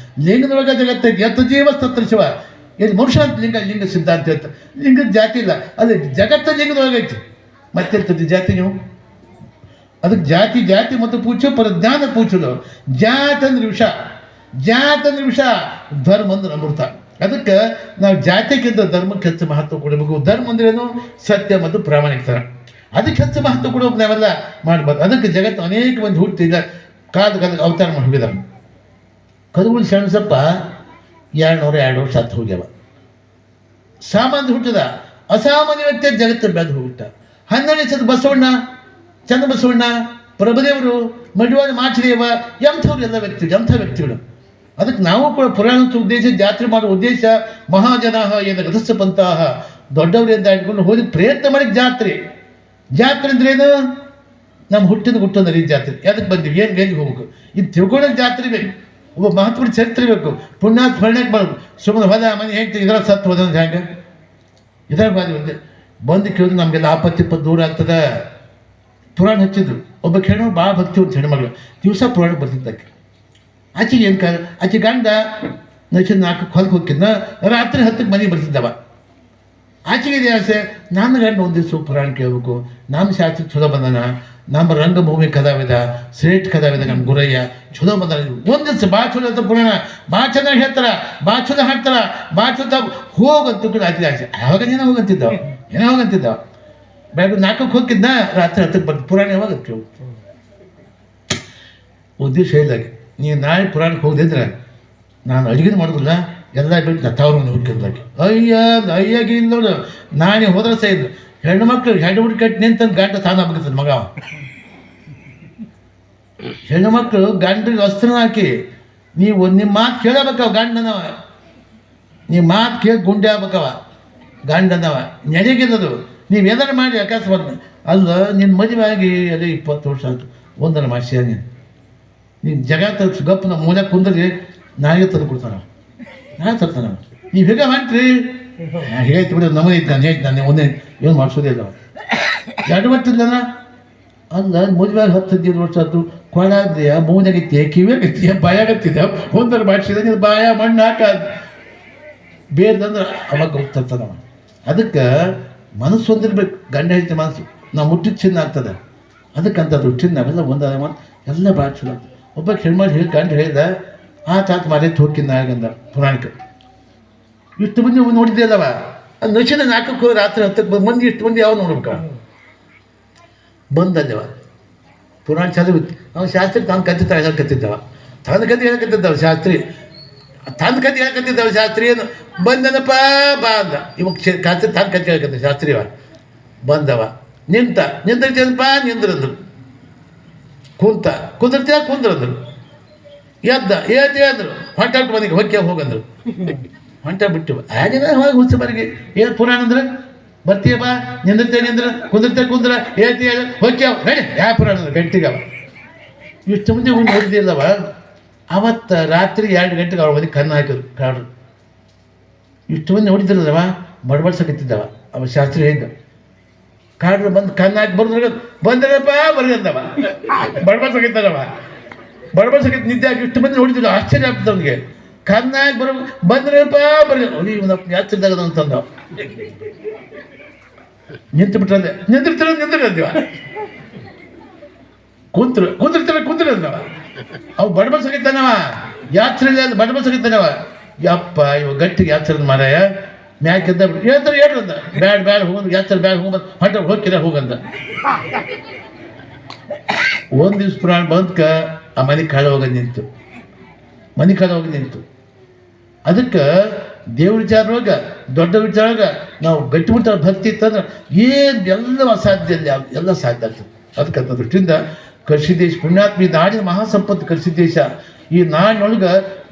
ಲಿಂಗದೊಳಗೆ ಜಗತ್ತೈತಿ. ಎತ್ತ ಜೀವ ತತ್ರ ಶಿವ. ಇಲ್ಲಿ ಮನುಷ್ಯ ಲಿಂಗ ಸಿದ್ಧಾಂತ ಹೇಳ್ತಾರೆ. ಲಿಂಗದ ಜಾತಿ ಇಲ್ಲ, ಅದು ಜಗತ್ತ ಲಿಂಗದೊಳಗೈತಿ. ಮತ್ತೆಂಥದ್ದು ಜಾತಿ ನೀವು? ಅದಕ್ಕೆ ಜಾತಿ ಮತ್ತು ಪೂಚು ಪರಜ್ಞಾನ ಪೂಚುದು. ಜಾತಿ ಅಂದ್ರೆ ವಿಷ, ಧರ್ಮ ಅಂದ್ರೆ ಅಮೃತ. ಅದಕ್ಕೆ ನಾವು ಜಾತಿಗಿಂತ ಧರ್ಮಕ್ಕೆ ಹೆಚ್ಚು ಮಹತ್ವ ಕೊಡಬೇಕು. ಧರ್ಮ ಅಂದ್ರೇನು? ಸತ್ಯ ಮತ್ತು ಪ್ರಾಮಾಣಿಕತೆ. ಅದಕ್ಕೆ ಹೆಚ್ಚು ಮಹತ್ವ ಕೊಡೋಕೆ ನಾವೆಲ್ಲ ಮಾಡ್ಬಾರ್ದು. ಅದಕ್ಕೆ ಜಗತ್ತು ಅನೇಕ ಮಂದಿ ಹುಟ್ಟಿದ ಕಾದ ಅವತಾರ ಮಾಡಿ ಹೋಗಿದ್ದಾರೆ. ಕದುಗುಳು ಶರಣಸಪ್ಪ 202 ವರ್ಷ ಹತ್ತು ಹೋಗ್ಯಾವ. ಸಾಮಾನ್ಯ ಹುಟ್ಟಿದ ಅಸಾಮಾನ್ಯ ವ್ಯಕ್ತಿ ಜಗತ್ತು ಬೆಳೆದು ಹೋಗ್ಬಿಟ್ಟ. 12 ಸತ ಬಸವಣ್ಣ, ಚನ್ನಬಸವಣ್ಣ, ಪ್ರಭುದೇವರು, ಮಡಿವಾಳ ಮಾಚದೇವ, ಎಂಥವ್ರು ಎಲ್ಲ ವ್ಯಕ್ತಿಗಳು. ಅದಕ್ಕೆ ನಾವು ಕೂಡ ಪುರಾಣ ಉದ್ದೇಶ, ಜಾತ್ರೆ ಮಾಡೋ ಉದ್ದೇಶ ಮಹಾಜನಾಹ ಏನ ಗತಸ್ಸಪಂತಹ ದೊಡ್ಡವರಿಂದ ಇಟ್ಕೊಂಡು ಹೋಗಿ ಪ್ರಯತ್ನ ಮಾಡಿ ಜಾತ್ರೆ ಅಂದ್ರೇನು? ನಮ್ಮ ಹುಟ್ಟಿದ ಈ ಜಾತ್ರೆ ಅದಕ್ಕೆ ಬಂದೀವಿ. ಏನು ಹೋಗ್ಬೇಕು? ಇದು ತಿಳ್ಕೊಳ್ಳೋ ಜಾತ್ರೆ ಬೇಕು. ಒಬ್ಬ ಮಹತ್ವದ ಚರಿತ್ರೆ ಬೇಕು. ಪುಣ್ಯಾತ್ ಸ್ಮರಣೆಗೆ ಮಾಡೋದು. ಸುಮ್ಮನೆ ಹೊಲ ಮನೆ ಹೇಳ್ತೀವಿ, ಇದರ ಸತ್ತು ಹೋದಂದ್ರೆ ಹ್ಯಾಂಗೆ? ಇದ್ರಾಗ ಬಂದು ಕೇಳಿದ್ರು ನಮಗೆಲ್ಲ ಆಪತ್ತಿಪ್ಪತ್ತು ದೂರ ಆಗ್ತದೆ. ಪುರಾಣ ಹಚ್ಚಿದ್ರು. ಒಬ್ಬ ಹೆಣ್ಣು ಭಾಳ ಭಕ್ತಿ ಒಂದು ಹೆಣ್ಮಗಳು ದಿವಸ ಪುರಾಣಕ್ಕೆ ಬರ್ತಿದ್ದಕ್ಕೆ. ಆಚೆಗೆ ಏನು ಆಚೆ ಗಂಡ ನೈಚನ್ 4 ಹೊಲಕ್ಕೆ ಹೋಗಿದ್ನ, ರಾತ್ರಿ 10ಕ್ಕೆ ಮನೆಗೆ ಬರ್ತಿದ್ದವ. ಆಚೆಗೆ ಇದೆ ಆಸೆ, ನನ್ನ ಗಂಡ ಒಂದು ದಿವಸ ಪುರಾಣ ಕೇಳಬೇಕು, ನಮ್ಮ ಶಾಸ್ತ್ರ ಚಲೋ ಬಂದನ, ನಮ್ಮ ರಂಗಭೂಮಿ ಕದಾವಿದ, ಶ್ರೇಷ್ಠ ಕದಾವಿದ ನಮ್ಮ ಗುರಯ್ಯ ಚಲೋ ಬಂದಾನ. ಒಂದು ದಿವಸ ಭಾಳ ಚಲೋ ಅಂತ ಪುರಾಣ ಭಾಳ ಚೆನ್ನಾಗಿ ಹೇಳ್ತಾರ, ಭಾಳ ಚಲೋ ಹಾಡ್ತಾರ, ಭಾಳ ಚಲೋ ಹೋಗಂತ ಕೂಡ ಆಯ್ತಿದೆ ಆಸೆ. ಯಾವಾಗ ಏನೋ ಹೋಗಂತಿದ್ದಾವ ಬೆಳಗ್ಗೆ 4ಕ್ಕೆ ಹೋಗಿದ್ನ, ರಾತ್ರಿ 10ಕ್ಕೆ ಬರ್ತು. ಪುರಾಣ ಯಾವಾಗ ಕೇಳು ಉದ್ದೇಶ ಹೇಳಿದಾಗೆ, ನೀವು ನಾಳೆ ಪುರಾಣಕ್ಕೆ ಹೋಗದಿದ್ರೆ ನಾನು ಅಡುಗೆ ಮಾಡೋದಿಲ್ಲ, ಎಲ್ಲ ಬಿಟ್ಟು ತವ್ರನ್ನ ಹುಡುಕಿದ್ದಾಗೆ. ಅಯ್ಯಾಗಿ ಇಲ್ಲ ನೋಡು. ನಾನೇ ಹೋದ್ರೆ ಸೈದು ಹೆಣ್ಣು ಮಕ್ಕಳು ಕಟ್ಟಿ ನಿಂತಂದು ಗಂಡ ತಾನು ಆಗ್ಬಿಡ್ತದೆ ಮಗ. ಹೆಣ್ಣು ಮಕ್ಕಳು ಗಂಡಿಗೆ ವಸ್ತ್ರ ಹಾಕಿ ನೀವು ನಿಮ್ಮ ಮಾತು ಕೇಳಬೇಕವ. ಗಂಡನವ ನೀವು ಮಾತು ಕೇಳಿ ಗುಂಡೆ ಆಗ್ಬೇಕವ. ಗಂಡನವ ನೆನೆಗಿದ್ದದು. ನೀವು ಏನಾರು ಮಾಡಿ ಅಕಸ್ಮಾತ್ ಅಲ್ಲ, ನಿನ್ನ ಮದುವೆ ಆಗಿ ಅದೇ 20 ವರ್ಷ ಆಯ್ತು, ಒಂದರ ಮಾಸಿ ನೀನು ಜಗತ್ತ ಗಪ್ಪನ ಮೂಲೆ ಕುಂದ್ರಿ ನಾಯಿಗೆ ತಂದು ಕೊಡ್ತಾನೆ, ನಾಳೆ ತರ್ತಾನೆ. ನೀವು ಹೇಗೆ ಮಾಡ್ತೀರಿ? ಹೇಳ್ತಿ ಬಿಡಿ, ನಮಗೆ ನಾನು ಒಂದೇ ಏನು ಮಾಡಿಸೋದೇ ಇಲ್ಲ. 2 ವರ್ಷದ ಅಲ್ಲ, ಮದುವೆ 10-15 ವರ್ಷ ಆಯ್ತು. ಕೊಡಾದ್ರಿಯ ಮೂನಾಗಿತ್ತೀಯ, ಕಿವಿಯಾಗತ್ತೀಯ, ಬಾಯಾಗತ್ತಿದ್ದ, ಒಂದರ ಮಾಡಿಸಿದ ನೀನು ಬಾಯ ಮಣ್ಣು ಹಾಕೋದು ಬೇರ್ದಂದ್ರೆ ಅವಾಗ ಹೋಗ್ತಿರ್ತಾನವ. ಅದಕ್ಕೆ ಮನಸ್ಸು ಹೊಂದಿರ್ಬೇಕು. ಗಂಡ ಹೆಂಡತಿ ಮನಸ್ಸು ನಾವು ಮುಟ್ಟಿದ ಚಿನ್ನ ಆಗ್ತದೆ. ಅದಕ್ಕಂಥದ್ದು ಚಿನ್ನ ಅವೆಲ್ಲ ಒಂದಾದ ಮಾತು ಎಲ್ಲ ಭಾಳ ಚಲೋ ಆಗ್ತದೆ. ಒಬ್ಬ ಹೆಣ್ಮಗಳು ಗಂಡ ಹೇಳಿದ ತಾತ ಮರೆತು ಹೋಗಿನ ಆಗಂದ ಪುರಾಣಕ್ಕೆ. ಇಷ್ಟು ಮಂದಿ ನೋಡಿದ್ದೆ ಅಲ್ಲವ. ಅದು ನಶಿನ 4ಕ್ಕೆ ಹೋಗಿ ರಾತ್ರಿ 10ಕ್ಕೆ ಮಂದಿ ಇಷ್ಟು ಮಂದಿ ಯಾವ ನೋಡ್ಬೇಕ ಬಂದಲ್ಲವ. ಪುರಾಣ ಚಾಲು ಇತ್ತು. ಅವ್ನು ಶಾಸ್ತ್ರಿ ತಾನು ಹೇಳಕತ್ತಿದ್ದವ. ತನ್ನ ಕತೆ ಹೇಳಕತ್ತಿದ್ದವ ಶಾಸ್ತ್ರಿ. ಶಾಸ್ತ್ರಿ ಏನು ಬಂದನಪ್ಪ ಬಾ ಅಂದ. ಇವಾಗ ಶಾಸ್ತ್ರಿ ತಾನು ಕತೆ ಹೇಳಕತ್ತ ಶಾಸ್ತ್ರಿವ ಬಂದವ. ನಿಂತಿರ್ತೇನಪ್ಪ ನಿಂದ್ರಂದ್ರು. ಕುಂದ್ರಂದ್ರು. ಎದ್ದ ಅಂದರು. ಹೊಂಟಾಬಿಟ್ಟು ಮನೆಗೆ ಹೊಕ್ಕೆ ಹೋಗಂದ್ರು. ಹೊಂಟಾಬಿಟ್ಟು ಆಗಿನ ಹೋಗಿ ಹುಚ್ಚಬರಿಗೆ ಏನು ಪುರಾಣ ಅಂದ್ರೆ ಬರ್ತೀಯ ಬಾ, ನಿಂದಿರ್ತೇನೆ ಅಂದ್ರೆ ಕುಂದ್ರ ಹೇಳ್ತೀಯ ಹೊಕ್ಕೆ ನಡಿ. ಯಾವ ಪುರಾಣ ಅಂದ್ರೆ ಗಂಟೆಗವ. ಇಷ್ಟು ಮುಂದೆ ಹೋಗಿ ನೋಡಿದಿಲ್ಲವ. ಅವತ್ತು ರಾತ್ರಿ 2 ಗಂಟೆಗೆ ಅವ್ರ ಮನೆಗೆ ಕಣ್ಣು ಹಾಕಿದ್ರು ಕಾಡ್ರು. ಇಷ್ಟು ಮಂದಿ ನೋಡಿದ್ರಲ್ಲವ, ಬಡಬಡ್ಸಕತ್ತಿದ್ದವ. ಅವ ಶಾಸ್ತ್ರಿ ಹೇಳಿದ್ದ. ಕಾಡ್ರು ಬಂದು ಕಣ್ಣು ಹಾಕಿ ಬಂದ್ರಪ್ಪ ಬರ್ಗಂದವ. ಬಡಬಡ್ಸಕತ್ತಲ್ಲವ. ನಿದ್ದೆ ಆಗಿ ಇಷ್ಟು ಮಂದಿ ನೋಡಿದ್ರು. ಆಶ್ಚರ್ಯ ಆಗ್ತದೆ ಅವನಿಗೆ. ಕಣ್ಣಾಗಿ ಬಂದ್ರಪ್ಪ ಬರ್ಗ ಯಾತ್ರೆದಾಗ ಅಂತಂದವ. ನಿಂತು ಬಿಟ್ರಂದೆ. ನಿಂದಿರ್ತೀವ ಕುಂತ್ರ ಅಂದವ. ಅವು ಬಡಬಡ್ಸಕೈತಾನವ. ಯಾತ್ರೆಯಲ್ಲಿ ಅದು ಬಡಬಡ್ಸಕೈತಾನವ. ಯಪ್ಪ ಇವ ಗಟ್ಟಿಗೆ ಯಾತ್ರೆ ಮಾರಾಯ ಮ್ಯಾಕೆದ್ದ ಹೇಳ್ತಾರೆ ಹೇಳ್ರಂದ. ಬ್ಯಾಡ ಹೋಗಂದ ಯಾತ್ರೆ ಬ್ಯಾಡ ಹೋಗಂದ ಹೊಂಟ ಹೋಗ್ಕಿರ ಹೋಗಂದ. ಒಂದು ದಿವ್ಸ ಪುರಾಣ ಬಂದ್ಕ ಆ ಮನೆ ಕಾಳ ಹೋಗಿ ನಿಂತು. ಅದಕ್ಕೆ ದೇವ್ರ ವಿಚಾರವಾಗ ದೊಡ್ಡ ವಿಚಾರವಾಗ ನಾವು ಗಟ್ಟಿಮುಟ್ಟ ಭಕ್ತಿ ಇತ್ತಂದ್ರೆ ಎಲ್ಲ ಅಸಾಧ್ಯ ಎಲ್ಲ ಸಾಧ್ಯ ಆಗ್ತದೆ. ಅದಕ್ಕೆ ಅಂತ ದೃಷ್ಟಿಯಿಂದ ಕರ್ಸಿದ್ದೇಶ ಪುಣ್ಯಾತ್ಮ ಈ ನಾಡಿನ ಮಹಾಸಂಪತ್ತು ಕರ್ಸಿದ್ದೇಶ. ಈ ನಾಡಿನೊಳಗೆ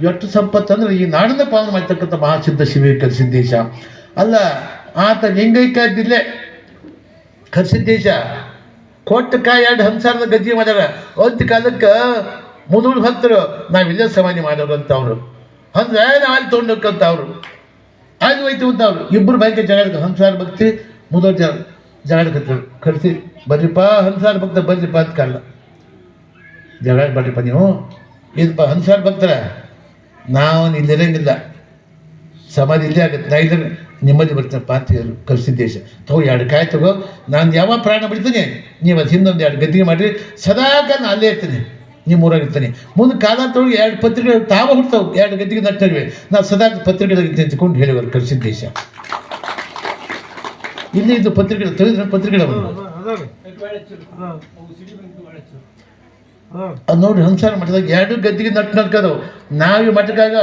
ಎಷ್ಟು ಸಂಪತ್ತು ಅಂದ್ರೆ ಈ ನಾಡನ್ನ ಪಾಲನೆ ಮಾಡ್ತಕ್ಕಂಥ ಮಹಾಸಿದ್ಧ ಶಿವ ಕರ್ಸಿದ್ದೇಶ. ಅಲ್ಲ ಆತ ಲಿಂಗೈಕ್ಯದಿಲ್ಲೇ ಕರ್ಸಿದ್ದೇಶ ಕೊಟ್ಟಕಾಯಿ 2 ಹಂಸಾರದ ಗದ್ದೆ ಮಾಡ್ಯಾರ. ಒಂದು ಕಾಲಕ್ಕೆ ಮುದುಳು ಭಕ್ತರು ನಾವಿಲ್ಲೇ ಸಮಾಧಿ ಮಾಡೋರು ಅಂತ ಅವರು ಅಂದ್ರೆ ನಾವು ಅಲ್ಲಿ ತೊಗೊಂಡೋಕ್ಕಂತ ಅವರು ಅಲ್ಲಿ ಹೋಯ್ತು ಅಂತ ಅವರು ಇಬ್ಬರು ಬೈಕೆ ಜಗಳ ಹಂಸಾರ ಭಕ್ತಿ ಮುದುಳು ಜಗಳಕತ್ತರು. ಕರ್ಸಿ ಬರ್ರಿಪ್ಪ ಹಂಸಾರ ಭಕ್ತ ಬರ್ರಿಪ್ಪ ಅಂತ ಕಾಲ ಜಗಳ ಬರ್ರಿಪ್ಪ ನೀವು ಇದಪ್ಪ ಹಂಸಾರ ಭಕ್ತರ ನಾವು ಇಲ್ಲಿರಂಗಿಲ್ಲ ಸಮಾಧಿ ಇಲ್ಲೇ ಆಗುತ್ತೆ ನಾ ಇದ್ರೆ ನೆಮ್ಮದಿ ಬರ್ತೀನಪ್ಪ ಅಂತ ಹೇಳಿ ಕರ್ಸಿದ್ದೇಶ ತಗೋ 2 ಕಾಯಿ ತಗೋ ನಾನು ಯಾವಾಗ ಪ್ರಾಣ ಬಿಡ್ತೀನಿ ನೀವು ಅದು ಹಿಂದೊಂದು 2 ಗದ್ದಿಗೆ ಮಾಡಿರಿ ಸದಾಕಾಲ ನಾನು ಅಲ್ಲೇ ಇರ್ತೀನಿ ನಿಮ್ಮ ಊರಾಗಿರ್ತೀನಿ ಮುಂದೆ ಕಾಲ ತೊಳಗೆ 2 ಪತ್ರಿಕೆಗಳು ತಾವ ಹುಡ್ತಾವೆ 2 ಗದ್ದಿಗೆ ನಟ್ಟಿವೆ ನಾವು ಸದಾ ಪತ್ರಿಕೆಗಳಿಗೆ ನಿಂತ್ಕೊಂಡು ಹೇಳಿವರು ಕರ್ಸಿದ್ದೇಶ. ಇಲ್ಲಿ ಇದು ಪತ್ರಿಕೆ ತೆಗೆದ್ರೆ ಪತ್ರಿಕೆ ಅದು ನೋಡಿ ಹಂಸಾರ ಮಠದಾಗ 2 ಗದ್ದಿಗೆ ನಟ್ಕದವು ನಾವು ಮಠದಾಗ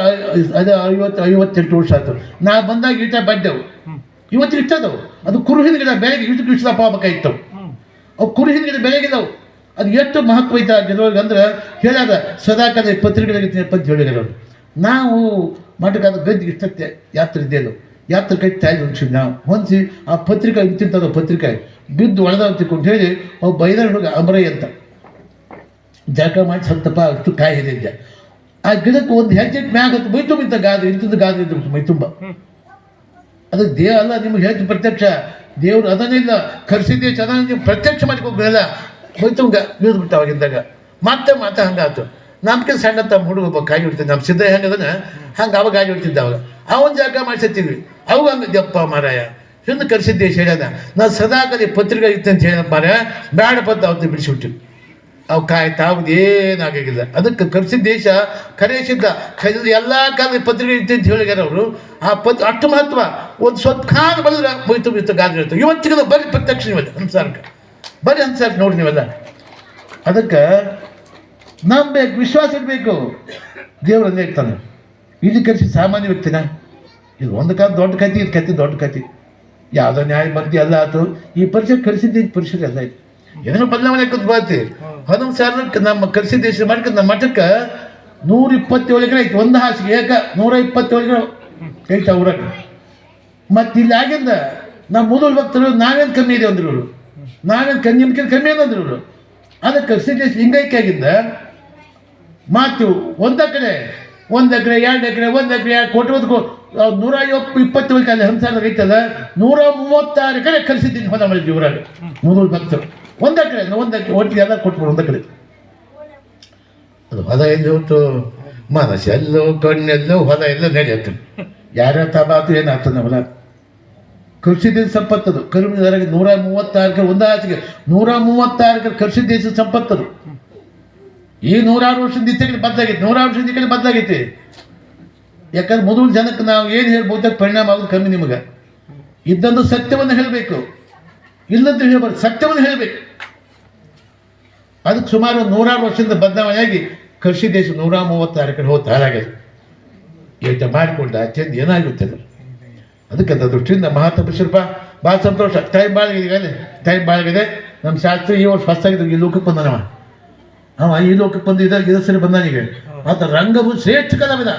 ಅದು 58 ವರ್ಷ ಆಯ್ತು. ನಾ ಬಂದಾಗ ಈಟ ಬಡ್ಡೆವು ಇವತ್ತು ಇಷ್ಟದವು ಅದು ಕುರುಹಿನ ಗಿಡ ಬೆಳಗ್ಗೆ ಇದಕ್ಕೆ ಇಷ್ಟದ ಪಾಪಕ್ಕಾಯ್ತವು ಅವು ಕುರುಹಿನ ಗಿಡ ಬೆಳಗಿದವು ಅದು ಎಷ್ಟು ಮಹತ್ವ ಐತ ಜನರಿಗೆ ಅಂದ್ರೆ ಹೇಳ್ಯಾದ ಸದಾಕಾಲ ಪತ್ರಿಕೆಗಳಿಗೆ ಪಂಚ ಹೇಳಿದ್ರು. ನಾವು ಮಠಕ್ಕಾದ ಗದ್ದಿಗೆ ಇಷ್ಟತ್ತೆ ಯಾತ್ರೆ ಇದ್ದೇನು ಯಾತ್ರೆ ಕೈ ತಾಯಿ ಹೊಂದಿಸಿದ್ ನಾವು ಹೊಂದಿಸಿ ಆ ಪತ್ರಿಕೆ ಇಂತಿಂತದ ಪತ್ರಿಕೆ ಬಿದ್ದು ಒಳದಾವ್ ತಿಳ್ಕೊಂಡು ಹೇಳಿ ಅವು ಬೈದಾರ ಹುಡುಗ ಅಮರಯ್ಯ ಅಂತ ಜಾಗ ಮಾಡಿ ಸತ್ತಪ್ಪ ಅಷ್ಟು ಕಾಯಿ ಹಿಡಿದ್ದೆ ಆ ಗಿಡಕ್ಕೆ ಒಂದು ಹೆಜ್ಜೆ ಮ್ಯಾಗ ಮೈ ತುಂಬಿಂತ ಗಾದ್ರೆ ಇಂಥದ್ದು ಗಾದ್ರೆ ಇದ್ದು ಮೈ ತುಂಬ ಅದು ದೇವ ಅಲ್ಲ ನಿಮ್ಗೆ ಹೇಳ್ತು ಪ್ರತ್ಯಕ್ಷ ದೇವ್ರು ಅದನ್ನಿಲ್ಲ ಕರ್ಸಿದ್ದೆ ಚೆನ್ನಾಗಿ ನೀವು ಪ್ರತ್ಯಕ್ಷ ಮಾಡ್ಕೋಬೇಕಲ್ಲ ಮೈ ತುಂಬ ಇಳಿದು ಬಿಟ್ಟು ಅವಾಗಿದ್ದಾಗ ಮತ್ತೆ ಹಂಗಾಯ್ತು ನಮ್ಗೆ ಸಣ್ಣ ತಮ್ಮ ಹುಡುಗ ಒಬ್ಬ ಕಾಯಿ ಬಿಡ್ತಿದ್ದೆ ನಮ್ಮ ಸಿದ್ಧ ಹೆಂಗದನ ಹಂಗೆ ಅವಾಗ ಕಾಯಿ ಬಿಡ್ತಿದ್ದ ಅವಾಗ ಅವನ ಜಾಗ ಮಾಡಿಸತ್ತೀವಿ ಅವಾಗ ಹಂಗೆ ಜಪ್ಪ ಮಾರಾಯ ಹಿಂದೆ ಕರ್ಸಿದ್ದೆ ಹೇಳ್ಯಾದ ನಾ ಸದಾಕಾಲ ಪತ್ರಿಕೆ ಇತ್ತು ಅಂತ ಹೇಳ ಮಾರಾಯ ಬೇಡ ಪದ್ದ ಅವತ್ತು ಬಿಡಿಸಿಬಿಟ್ಟಿವಿ ಅವು ಕಾಯಿ ತಾವ್ದು ಏನಾಗಿಲ್ಲ ಅದಕ್ಕೆ ಕರ್ಸಿದ್ದೇಶ ಕರೆಸಿದ್ದ ಎಲ್ಲ ಕಾಲ ಪತ್ರಿಕೆ ಇತ್ತು ಅಂತ ಹೇಳಿದಾರ ಅವರು ಆ ಅಷ್ಟು ಮಹತ್ವ ಒಂದು ಸ್ವಲ್ಪ ಕಾಲ ಬಂದ್ರೆ ಮೈತು ಬಿತ್ತು ಗಾದ್ರೆ ಇರ್ತವೆ ಇವತ್ತಿಗೆ ಬರೀ ಪ್ರತ್ಯಕ್ಷ ನೀವಲ್ಲ ಹಂಸಾರಕ್ಕೆ ಬರೀ ಹಂಸಾರಕ್ಕೆ ನೋಡಿ ನೀವೆಲ್ಲ ಅದಕ್ಕೆ ನಂಬೇಕು ವಿಶ್ವಾಸ ಇರಬೇಕು ದೇವರಲ್ಲೇ ಇರ್ತಾನೆ. ಇಲ್ಲಿ ಕರೆಸಿ ಸಾಮಾನ್ಯ ವ್ಯಕ್ತಿನ ಇದು ಒಂದು ಕಾಲ ದೊಡ್ಡ ಕತೆ ಇದು ಕತೆ ದೊಡ್ಡ ಕತೆ ಯಾವುದೋ ನ್ಯಾಯ ಬಂದು ಎಲ್ಲ ಆಯ್ತು ಈ ಪರಿಷತ್ ಕರೆಸಿದ್ದ ಪರಿಷತ್ ಎಲ್ಲ ಆಯ್ತು ಏನೋ ಬದಲಾವಣೆ ಕೂತ್ ಬರ್ತಿ 11 ಸಾವಿರ ನಮ್ಮ ಕರ್ಸಿದ್ದೇಶ ಮಾಡ್ಕೊಂಡು ನಮ್ಮ ಮಠಕ್ಕೆ 127 ಎಕರೆ ಐತಿ ಒಂದು ಹಾಸಿಗೆ ಏಕ 127 ಎಕರೆ ಐತೆ ಅವ್ರಾಗ ಮತ್ತು ಇಲ್ಲಿ ಆಗಿಂದ ನಮ್ಮ ಮೊದಲು ಭಕ್ತರು ನಾವೇನು ಕಮ್ಮಿ ಇದೆ ಅಂದ್ರು ಇವರು ನಾವೇನು ಕಮ್ಮಿ ಏನಂದ್ರು ಇವರು ಅದಕ್ಕೆ ಕರ್ಸಿದ್ದೇಶ ಲಿಂಗೈಕ್ಯ ಆಗಿಂದ ಮಾತು 1 ಎಕರೆ 1 ಎಕರೆ 2 ಎಕರೆ 1 ಎಕರೆ ಕೊಟ್ಟು 120 ಕಾಲ ಹಂಸಾರ ಐತಲ್ಲ 136 ಎಕರೆ ಕರ್ಸಿದ್ದೀನಿ ಹೊಲ ಮಾಡಿದ್ವಿ ಊರಾಗ ಮೊದಲು ಭಕ್ತರು 1 ಎಕರೆ ಒಟ್ಟಿಗೆ ಎಲ್ಲ ಕೊಟ್ಬಿಡು 1 ಎಕರೆ ಅದು ಹೊಲ ಎಲ್ಲಿ ಹೊತ್ತು ಮನಸ್ಸೆಲ್ಲೋ ಕಣ್ಣೆಲ್ಲೋ ಹೊಲ ಎಲ್ಲ ನಡೆಯುತ್ತೆ ಯಾರ್ಯಾರ ತಬಾತು ಏನಾಗ್ತದೆ ಹೊಲ ಕೃಷಿದೇಶ ಸಂಪತ್ತದು ಕರುವಿನವರೆಗೆ 136 ಎಕರೆ ಒಂದು ಆಚೆಗೆ 136 ಎಕರೆ ಕೃಷಿದೇಶ ಸಂಪತ್ತದು ಈ 106 ವರ್ಷದ ಈ ಕಡೆ ಬದಲಾಗೈತಿ 106 ವರ್ಷದ ಈ ಕಡೆ ಬದಲಾಗೈತಿ ಯಾಕಂದ್ರೆ ಮೊದಲು ಜನಕ್ಕೆ ನಾವು ಏನು ಹೇಳ್ಬೋದು ಪರಿಣಾಮ ಆಗೋದು ಕಮ್ಮಿ ನಿಮಗೆ ಇದ್ದಂದು ಸತ್ಯವನ್ನು ಹೇಳಬೇಕು ಇಲ್ಲಂತ ಹೇಳ್ಬಾರ್ದು ಸತ್ಯವನ್ನು ಹೇಳಬೇಕು ಅದಕ್ಕೆ ಸುಮಾರು 106 ವರ್ಷದಿಂದ ಬದಲಾವಣೆಯಾಗಿ ಕೃಷಿ ದೇಶ 136 ಕಡೆ ಹೋಗ್ತಾ ಹಾಳಾಗಿದೆ ಏಟ ಮಾಡಿಕೊಂಡ ಚೆಂದ ಏನಾಗುತ್ತೆ ಅದಕ್ಕೆ ಅಂತ ದೃಷ್ಟಿಯಿಂದ ಮಹಾತಪಸ್ಸರಪ್ಪ ಭಾಳ ಸಂತೋಷ ಟೈಮ್ ಭಾಳಗಿದೆ ನಮ್ಮ ಶಾಸ್ತ್ರಿ ಈ ವರ್ಷ ಹೊಸ್ತಾಗಿದ್ದು ಈ ಲೋಕಕ್ಕೆ ಬಂದನವ ಅವ ಈ ಲೋಕಕ್ಕೆ ಬಂದಿದ್ದ ಇದು ಸರಿ ಬಂದಾನೀಗ ಮತ್ತು ರಂಗಭೂಮಿ ಶ್ರೇಷ್ಠ ಕಲಾವಿದ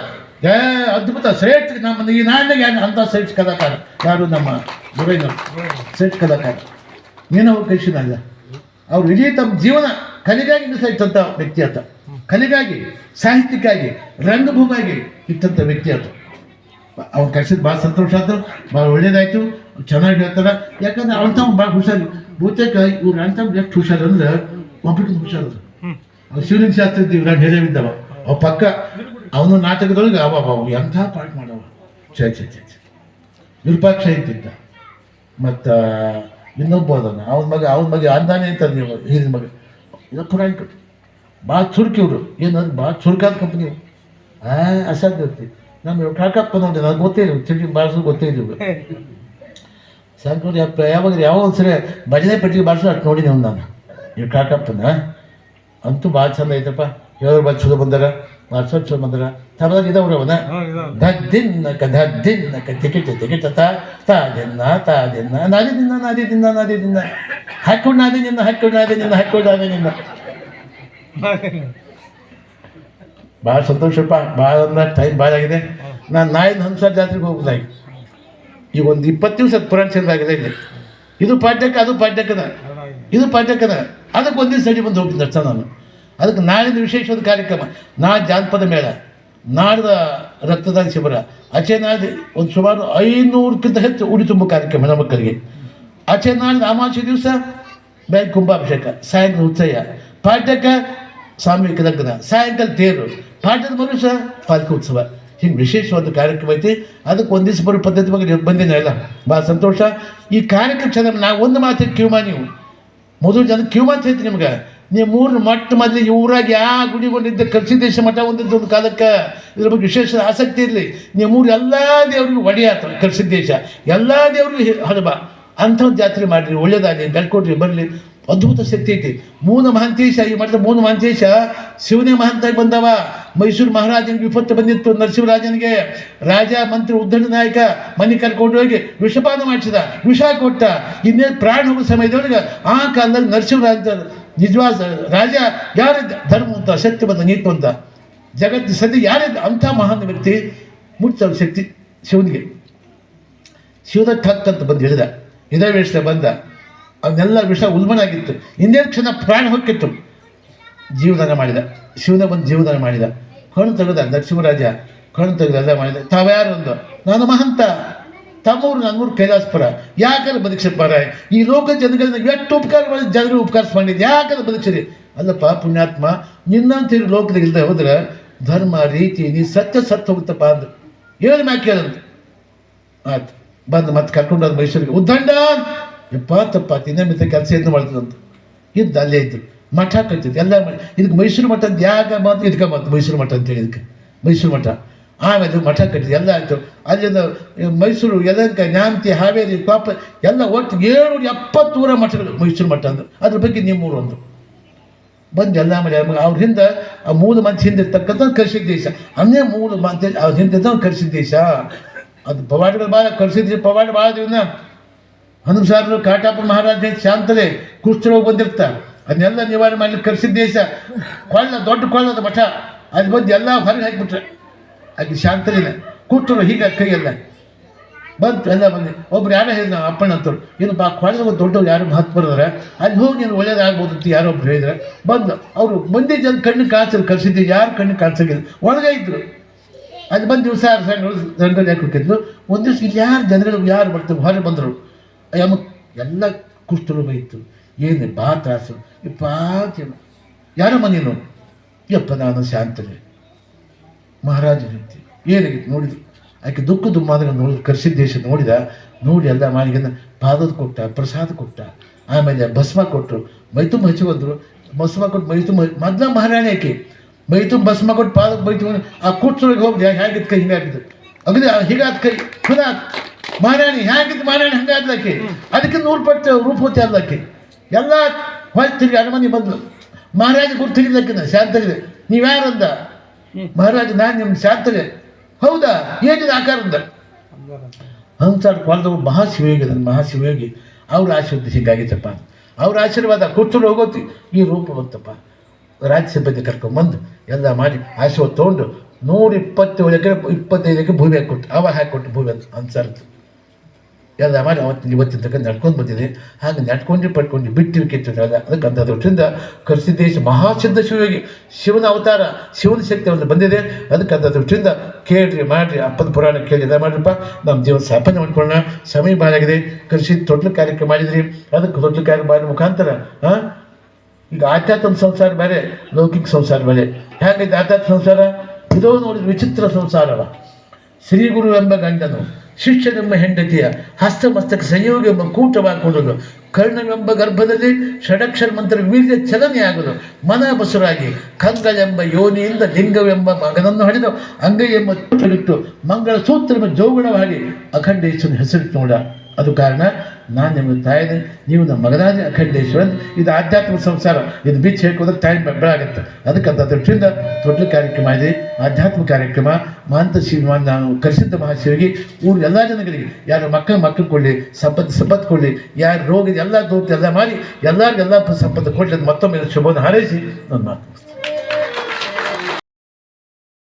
ಅದ್ಭುತ ಶ್ರೇಷ್ಠ ನಮ್ಮ ಈ ನಾಡಿನಾಗೆ ಅಂಥ ಶ್ರೇಷ್ಠ ಕಲಾಕಾರ ಯಾರು ನಮ್ಮ ಗುರೈನವರು ಶ್ರೇಷ್ಠ ಕಲಾಕಾರ ನೀನು ಅವ್ರು ಕಳಿಸಿದಾಗ ಅವ್ರು ಇಡೀ ತಮ್ಮ ಜೀವನ ಕಲೆಗಾಗಿ ಮೀಸಲಿಟ್ಟಂಥ ವ್ಯಕ್ತಿ ಆತ ಕಲೆಗಾಗಿ ಸಾಹಿತ್ಯಕ್ಕಾಗಿ ರಂಗಭೂಮಿಯಾಗಿ ಇಟ್ಟಂಥ ವ್ಯಕ್ತಿ ಆತ ಅವ್ನು ಕಳಿಸಿದ್ದು ಭಾಳ ಸಂತೋಷ ಆಯ್ತು ಭಾಳ ಒಳ್ಳೇದಾಯ್ತು ಚೆನ್ನಾಗಿ ಹೇಳ್ತಾರೆ ಯಾಕಂದ್ರೆ ಅವ್ನು ತಾವು ಭಾಳ ಹುಷಾರು ಬಹುತೇಕ ಇವ್ರು ಅಣ್ಣ ಎಷ್ಟು ಹುಷಾರು ಅಂದ್ರೆ ಒಬ್ಬರಿಗೆ ಹುಷಾರು ಅವ್ರು ಶಿವಲಿಂಗ ಶಾಸ್ತ್ರ ಇವ್ರಾಗ ಹೇಳವಿದ್ದವ ಅವ ಪಕ್ಕ ಅವನು ನಾಟಕದೊಳಗೆ ಅವ ಎಂಥ ಪಾಠ ಮಾಡವ ಛೇ ವಿರೂಪಾಕ್ಷ ಇದ್ದಿದ್ದ ಮತ್ತು ಇನ್ನೊಬ್ಬ ಅದನ್ನ ಅವನ ಮಗ ಅಂದಾನೆ ಅಂತ ನೀವು ಹಿರಿಯ ಮಗ ಇದು ಪುರಾಣ ಕಟ್ಟು ಭಾಳ ಚುರುಕಿ ಇವರು ಏನಂದ್ರೆ ಭಾಳ ಚುರುಕಾದ ಕಂಪ್ನಿ ಅಸಾಧ್ಯ ಇರ್ತಿ ನಮ್ಮ ಕಾಕಪ್ಪ ನೋಡಿ ನನಗೆ ಗೊತ್ತೇ ಇಲ್ಲ ಚುರುಕಿ ಬಾರಿಸೋದು ಗೊತ್ತೇ ಇಲ್ಲ ಸಾಕು ಯಾವ ಒಂದ್ಸರಿ ಭಜನೆ ಪಟ್ಟಿಗೆ ಬಾರಿಸೋ ಅಷ್ಟು ನೋಡಿ ನಾವು ನಾನು ನೀವು ಕಾಕಪ್ಪನ ಅಂತೂ ಭಾಳ ಚಂದ ಐತಪ್ಪ ಹೇಳೋರು ಭಾಳ ಚಲೋ ಬಂದಾರ ಮಾರ್ಸೋದು ಚಲೋ ಬಂದಾರ ತರದಾಗ ಇದಾವ್ರಿ ಅವನ ಧದ್ದಿನ್ನಕ ತಿಕಿಟ ತಾದಿನ್ನ ನಾದಿದಿಂದ ಹಾಕೊಂಡು ನಾದಿನಿಂದ ಭಾಳ ಸಂತೋಷಪ್ಪ ಭಾಳ ಅಂದ್ರೆ ಟೈಮ್ ಭಾಳ ಆಗಿದೆ ನಾನು ನಾಳಿನ ಹಂಸಾರ ಜಾತ್ರೆಗೆ ಹೋಗ್ಬೋದಾಗಿ ಈಗ ಒಂದು 20 ದಿವಸ ಪುರಾಣ ಚಂದಾಗಿದೆ ಇಲ್ಲಿ. ಇದು ಪಾಠ್ಯಕ್ಕೆ, ಅದು ಪಾಠ್ಯಕ್ಕದ, ಇದು ಪಾಠ್ಯಕ್ಕದ. ಅದಕ್ಕೆ ಒಂದೇ ಸರಿ ಬಂದು ಹೋಗಿದ್ದೆ ಅರ್ಥ ನಾನು. ಅದಕ್ಕೆ ನಾಳಿನ ವಿಶೇಷವಾದ ಕಾರ್ಯಕ್ರಮ, ನಾಳೆ ಜಾನಪದ ಮೇಳ, ನಾಡ್ದ ರಕ್ತದಾನ ಶಿಬಿರ, ಆಚೆ ನಾಳೆ ಒಂದು ಸುಮಾರು 500ಕ್ಕಿಂತ ಹೆಚ್ಚು ಉಡಿ ತುಂಬ ಕಾರ್ಯಕ್ರಮ ನಮ್ಮ ಮಕ್ಕಳಿಗೆ. ಆಚೆ ನಾಳೆ ಅಮಾವಾಸ್ಯೆ ದಿವಸ ಬೆಳಗ್ಗೆ ಕುಂಭಾಭಿಷೇಕ, ಸಾಯಂಕಾಲ ಉತ್ಸವ, ಪಾಠ್ಯಕ್ಕೆ ಸಾಮೂಹಿಕ ಲಗ್ನ, ಸಾಯಂಕಾಲ ತೇರು, ಪಾಠದ ಮರುಸ ಪಾಲಕಿ ಉತ್ಸವ. ಹಿಂಗೆ ವಿಶೇಷವಾದ ಕಾರ್ಯಕ್ರಮ ಐತಿ. ಅದಕ್ಕೆ ಒಂದು ದಿವಸ ಬರೋ ಪದ್ಧತಿ ಬಗ್ಗೆ ಬಂದಿನ ಎಲ್ಲ ಭಾಳ ಸಂತೋಷ. ಈ ಕಾರ್ಯಕ್ರಮ ಚೆನ್ನಾಗಿ ನಾವು ಒಂದು ಮಾತು ಕಿವಿಮಾ, ನೀವು ಮೊದಲು ಜನ ಕಿವಿಮಾತು ಐತಿ ನಿಮ್ಗೆ. ನೀವು 3 ಮಟ್ಟ ಮೊದಲಿಗೆ ಊರಾಗ ಯಾವ ಗುಡಿಗೊಂಡಿದ್ದ ಕರ್ಸಿದೇಶ ಮಠ ಒಂದಿದ್ದು ಒಂದು ಕಾಲಕ್ಕೆ. ಇದ್ರ ಬಗ್ಗೆ ವಿಶೇಷ ಆಸಕ್ತಿ ಇರಲಿ. ನೀವು 3 ಎಲ್ಲ ದೇವ್ರಿಗೆ ಒಡೆಯಾತ ಕರ್ಸಿದ್ದೇಶ, ಎಲ್ಲ ದೇವ್ರಿಗೆ ಹಡಬ ಅಂಥ ಒಂದು ಜಾತ್ರೆ ಮಾಡಿರಿ, ಒಳ್ಳೇದಾಗಲಿ, ಬೆಳ್ಕೊಡ್ರಿ, ಬರಲಿ. ಅದ್ಭುತ ಶಕ್ತಿ ಐತಿ. 3 ಮಹಾಂತೇಶ, ಈ ಮಠದ 3 ಮಹಾಂತೇಶ ಶಿವನೇ ಮಹಾಂತಾಗಿ ಬಂದವ. ಮೈಸೂರು ಮಹಾರಾಜನಿಗೆ ವಿಪತ್ತು ಬಂದಿತ್ತು, ನರಸಿಂಹರಾಜನಿಗೆ ರಾಜ ಮಂತ್ರಿ ಉದ್ದಂಡ ನಾಯಕ ಮನೆ ಕರ್ಕೊಂಡು ಹೋಗಿ ವಿಷಪಾನ ಮಾಡಿಸಿದ, ವಿಷ ಕೊಟ್ಟ. ಇನ್ನೇನು ಪ್ರಾಣ ಹೋಗೋ ಸಮಯದೊಳಗೆ ಆ ಕಾಲದಲ್ಲಿ ನರಸಿಂಹರಾಜ ನಿಜವಾದ ರಾಜ ಯಾರಿದ್ದ, ಧರ್ಮ ಅಂತ, ಸತ್ಯವಂತ, ನೀತಿವಂತ, ಜಗತ್ತು ಸದ್ಯ ಯಾರಿದ್ದ ಅಂಥ ಮಹಾನ್ ವ್ಯಕ್ತಿ ಮುಟ್ಟ ಶಕ್ತಿ ಶಿವನಿಗೆ. ಶಿವದ ಠಕ್ ಅಂತ ಬಂದು ಹಿಡಿದ, ಇದೇ ವೇಷ ಬಂದ. ಅವನ್ನೆಲ್ಲ ವಿಷ ಉಲ್ಬಣಾಗಿತ್ತು. ಇನ್ನೇನು ಕ್ಷಣ ಪ್ರಾಣ ಹೊಕ್ಕಿತ್ತು. ಜೀವದಾನ ಮಾಡಿದ, ಶಿವನ ಬಂದು ಜೀವದಾನ ಮಾಡಿದ. ಕಣ್ಣು ತೆಗೆದ ನರಸಿಂಹರಾಜ, ಕಣ್ಣು ತೆಗೆದ ಎಲ್ಲ ಮಾಡಿದ. ತಾವ್ಯಾರೊಂದು, ನಾನು ಮಹಂತ, ತಮ್ಮೂರು ನನ್ನೂರು ಕೈಲಾಸಪುರ, ಯಾಕಂದ್ರೆ ಬದುಕಿಸಪ್ಪಾರ ಈ ಲೋಕ ಜನಗಳನ್ನ ಎಷ್ಟು ಉಪಕಾರ ಮಾಡಿ ಜನರಿಗೆ ಉಪಕಾರ ಮಾಡಿದ್ದು, ಯಾಕಂದ್ರೆ ಬದುಕಿಸಿರಿ. ಅಲ್ಲಪ್ಪ ಪುಣ್ಯಾತ್ಮ, ನಿನ್ನಂತೀರಿ ಲೋಕದಾಗ ಇಲ್ಲದೆ ಹೋದ್ರೆ ಧರ್ಮ ರೀತಿ ನೀ ಸತ್ಯ ಹೋಗುತ್ತಪ್ಪ ಅಂದ್ರು. ಏನು ಮ್ಯಾಕೆ ಕೇಳಂತ ಆಯ್ತು. ಬಂದು ಮತ್ತೆ ಕರ್ಕೊಂಡು ಹೋದ ಮೈಸೂರಿಗೆ. ಉದ್ದಂಡ ಯಪ್ಪ ತಪ್ಪ ಇನ್ನೊಮ್ಮೆ ಕೆಲಸ ಏನು ಮಾಡ್ತದಂತ ಇದ್ದು ಅಲ್ಲೇ ಇದ್ರು. ಮಠ ಕಟ್ಟಿದ್ದು ಎಲ್ಲ ಇದಕ್ಕೆ ಮೈಸೂರು ಮಠ ಅಂತ ಯಾಕೆ ಮಾತು ಇದಕ್ಕೆ ಮಾತು ಮೈಸೂರು ಮಠ ಅಂತೇಳಿ ಇದಕ್ಕೆ ಮೈಸೂರು ಮಠ. ಆಮೇಲೆ ಮಠ ಕಟ್ಟಿದ್ದು ಎಲ್ಲ ಆಯಿತು. ಅಲ್ಲಿಂದ ಮೈಸೂರು, ಯಲಹಂಕ, ನ್ಯಾಮತಿ, ಹಾವೇರಿ, ಪಾಪ ಎಲ್ಲ ಒಟ್ಟು 770 ಮಠಗಳು ಮೈಸೂರು ಮಠ ಅಂದರು. ಅದ್ರ ಬಗ್ಗೆ ನಿಮ್ಮೂರು ಅಂದರು. ಬಂದು ಎಲ್ಲ ಮಾಡಿ ಅವ್ರ ಹಿಂದೆ ಆ 3 ಮಂದಿ ಹಿಂದೆ ಇರ್ತಕ್ಕಂಥ ಕರ್ಸಿದ ದೇಶ, ಅನ್ನೇ 3 ಮಂದಿ ಅವ್ರ ಹಿಂದೆ ಕರ್ಸಿದ ದೇಶ. ಅದು ಪವಾಡಗಳು ಭಾಳ ಕರ್ಸಿದ್ರಿ, ಪವಾಡ ಭಾಳ ದಿವನ ಹನುಮಸಾರರು ಕಾಟಾಪುರ ಮಹಾರಾಜ ಶಾಂತಲೆ ಕುಷ್ಠರೋಗ ಬಂದಿರ್ತಾರೆ, ಅದನ್ನೆಲ್ಲ ನಿವಾರಣೆ ಮಾಡ್ಲಿಕ್ಕೆ ಕರ್ಸಿದ ದೇಶ. ದೊಡ್ಡ ಕೊಳ್ಳದ ಮಠ, ಅದು ಬಂದು ಎಲ್ಲ ಹೊರಗೆ ಹಾಕಿಬಿಟ್ರೆ ಆಕೆ ಶಾಂತಲಿನ ಕೂತರು ಹೀಗೆ ಕೈಯೆಲ್ಲ ಬಂತು. ಎಲ್ಲ ಬಂದು ಒಬ್ರು ಯಾರೋ ಹೇಳಿದ ಅಪ್ಪಣ್ಣ ಅಂತವ್ರು, ಏನಪ್ಪ ಕೊಳ್ಳದ ದೊಡ್ಡವ್ರು ಯಾರು ಮಹತ್ವ ಬರೋದ್ರೆ ಅಲ್ಲಿ ಹೋಗಿ ನೀನು ಒಳ್ಳೇದಾಗ್ಬೋದು ಅಂತ ಯಾರೊಬ್ರು ಹೇಳಿದ್ರೆ ಬಂದು ಅವರು ಮಂದಿ ಜನ ಕಣ್ಣು ಕಾಣಿಸಿದ್ರು. ಕರ್ಸಿದ್ದೆ ಯಾರು ಕಣ್ಣು ಕಾಣಿಸೋಗಿಲ್ಲ, ಒಳಗೆ ಇದ್ರು. ಅಲ್ಲಿ ಬಂದು ದಿವಸ ರಂಗೋಲಿ ಹಾಕಿಬಿಟ್ಟಿದ್ರು. ಒಂದು ದಿವಸ ಇಲ್ಲಿ ಯಾರು ಜನಗಳು ಯಾರು ಬರ್ತಾರೆ ಹೊರಗೆ ಬಂದರು. ಅಮ್ಮ ಎಲ್ಲ ಕುಷ್ಠರೋಗ ಇತ್ತು. ಏನು ಬಾ ತ್ರಾಸು ಯಪ್ಪ, ಯಾರಮ್ಮ ನೀನು? ಯಪ್ಪ ನಾನು ಶಾಂತಲೆ ಮಹಾರಾಜ ರೀತಿ ಏನಾಗಿತ್ತು ನೋಡಿದ್ರು. ಆಕೆ ದುಃಖ ದುಮ್ಮಾದಗಳನ್ನು ನೋಡಿದ್ರು. ಕರ್ಸಿದ ದೇಶ ನೋಡಿ ಎಲ್ಲ ಮಾಡಿಗೆ ಪಾದದ ಕೊಟ್ಟ, ಪ್ರಸಾದ ಕೊಟ್ಟ, ಆಮೇಲೆ ಭಸ್ಮ ಕೊಟ್ಟರು, ಮೈತುಂಬ ಹಚ್ಚಿ ಬಂದರು. ಭಸ್ಮ ಕೊಟ್ಟು ಮೈತುಂಬ ಮೊದಲ ಮಹಾರಾಣಿ ಆಕೆ ಮೈತುಂಬ ಭಸ್ಮ ಕೊಟ್ಟು ಪಾದಕ್ಕೆ ಮೈತುಂಬ ಆ ಕೂಟ್ಸೊಳಗೆ ಹೋಗಿ ಹೇಗಿತ್ತು ಕೈ ಹಿಂಗಾಗಿದ್ದು ಅಗದಿ ಹೀಗಾದ ಕೈ ಪುನಃ ಮಹಾರಾಣಿ ಹೇಗಿದ್ದು ಮಹಾರಾಣಿ ಹಂಗಾದ್ಲಕ್ಕೆ. ಅದಕ್ಕೆ 100 ಪಟ್ಟು ರೂಪವತಿ ಆದ್ಲಕ್ಕೆ. ಎಲ್ಲ ಹೊಯ್ತು ತಿರುಗಿ ಅರಮನೆ ಬಂದು ಮಹಾರಾಜ ಗುರು ತೆಗಿದಕ್ಕೆ ಶಾಂತಗಿದೆ. ನೀವ್ಯಾರಂದ? ಮಹಾರಾಜ ನಾನು ನಿಮ್ಮ ಶಾಂತಲೆ. ಹೌದಾ, ಏನಿದೆ ಆಕಾರಂದ? ಹಂಸಾಡ್ ಕೊಳದವ್ರು ಮಹಾಶಿವಯೋಗಿ, ನನ್ನ ಮಹಾಶಿವಯೋಗಿ ಅವ್ರ ಆಶೀರ್ವಾದ ಹೀಗಾಗಿತ್ತಪ್ಪ. ಅವ್ರ ಆಶೀರ್ವಾದ ಕೊಟ್ಟರು ಹೋಗೋತಿ ಈ ರೂಪ ಬಂತಪ್ಪ. ರಾಜ್ಯಸಭೆಗೆ ಕರ್ಕೊಂಡ್ಬಂದು ಎಲ್ಲ ಮಾಡಿ ಆಶೀರ್ವಾದ ತೊಗೊಂಡು 127 ಎಕರೆ 25 ಎಕರೆ ಭೂಮಿ ಹಾಕಿಕೊಟ್ಟು ಅವಾಗ ಹಾಕಿಕೊಟ್ಟು ಭೂಮಿ ಅಂತ ಅನ್ಸರ್ತು. ಎಲ್ಲ ಮಾಡಿ ಇವತ್ತಿನ ತನಕ ನಡ್ಕೊಂಡು ಬಂದಿದೆ. ಹಾಗೆ ನಡ್ಕೊಂಡು ಪಡ್ಕೊಂಡು ಬಿಟ್ಟು ಕೆತ್ತಿದ್ರಲ್ಲ, ಅದಕ್ಕೆ ಅಂತ ದೊಡ್ಡದಿಂದ ಕರ್ಸಿದ್ದೇಶ ಮಹಾಸಿದ್ಧ ಶಿವಯೋಗಿ, ಶಿವನ ಅವತಾರ, ಶಿವನ ಶಕ್ತಿ ಅವ್ರಿಗೆ ಬಂದಿದೆ. ಅದಕ್ಕೆ ಅಂತ ದೃಷ್ಟಿಯಿಂದ ಕೇಳ್ರಿ, ಮಾಡಿರಿ, ಅಪ್ಪನ ಪುರಾಣ ಕೇಳಿ ಎಲ್ಲ ಮಾಡ್ರಪ್ಪ. ನಮ್ಮ ಜೀವನ ಸ್ಥಾಪನೆ ಮಾಡ್ಕೊಳ್ಳೋಣ. ಸಮಯ ಭಾಳ ಆಗಿದೆ. ಕೃಷಿ ತೊಟ್ಲು ಕಾರ್ಯಕ್ರಮ ಮಾಡಿದ್ರಿ, ಅದಕ್ಕೆ ತೊಟ್ಲು ಕಾರ್ಯ ಮಾಡೋ ಮುಖಾಂತರ ಈಗ ಆಧ್ಯಾತ್ಮ ಸಂಸಾರ ಬೇರೆ, ಲೌಕಿಕ ಸಂಸಾರ ಬೇರೆ. ಹೇಗೈತೆ ಆಧ್ಯಾತ್ಮ ಸಂಸಾರ? ಇದೋ ನೋಡಿದ್ರೆ ವಿಚಿತ್ರ ಸಂಸಾರವ. ಶ್ರೀ ಗುರು ಎಂಬ ಗಂಡನು, ಶಿಷ್ಯನೆಂಬ ಹೆಂಡತಿಯ ಹಸ್ತಮಸ್ತಕ ಸಂಯೋಗ ಎಂಬ ಕೂಟವಾಗುವುದು, ಕರ್ಣವೆಂಬ ಗರ್ಭದಲ್ಲಿ ಷಡಕ್ಷರ ಮಂತ್ರ ವೀರ್ಯ ಚಲನೆಯಾಗುವುದು, ಮನ ಬಸುರಾಗಿ ಕಂಗಳೆಂಬ ಯೋನಿಯಿಂದ ಲಿಂಗವೆಂಬ ಮಗನನ್ನು ಹಡಿದು ಅಂಗೈ ಎಂಬ ಇಟ್ಟು ಮಂಗಳ ಸೂತ್ರ ಜೋಗುಣವಾಗಿ ಅಖಂಡೇಶ್ವರನ ಹೆಸರಿಟ್ಟು ನೋಡ. ಅದು ಕಾರಣ ನಾನು ನಿಮಗೆ ತಾಯಿದೆ, ನೀವು ನಮ್ಮ ಮಗನಾದ ಅಖಂಡೇಶ್ವರನ್. ಇದು ಆಧ್ಯಾತ್ಮಿಕ ಸಂಸಾರ. ಇದು ಬಿಚ್ಚಿ ಹಾಕೋದ್ರೆ ಟೈಮ್ ಬೆಬ್ಬರ ಆಗುತ್ತೆ. ಅದಕ್ಕಂತ ದೃಷ್ಟಿಯಿಂದ ದೊಡ್ಡ ಕಾರ್ಯಕ್ರಮ ಇದೆ, ಆಧ್ಯಾತ್ಮಿಕ ಕಾರ್ಯಕ್ರಮ. ಮಹಂತ ಶಿವ ನಾನು ಕರೆಸಿದ್ದ ಮಹಾಶಿವಿಗೆ ಊರು ಎಲ್ಲ ಜನಗಳಿಗೆ, ಯಾರು ಮಕ್ಕಳು ಕೊಡಲಿ, ಸಂಪತ್ತು ಕೊಡಲಿ, ಯಾರು ರೋಗ ಎಲ್ಲ ದೋತಿ ಎಲ್ಲ ಮಾಡಿ ಎಲ್ಲರಿಗೆಲ್ಲ ಸಂಪತ್ತು ಕೊಡಲಿ ಅಂತ ಮತ್ತೊಮ್ಮೆ ಶುಭವನ್ನು ಹಾರೈಸಿ ನನ್ನ ಮಾತು.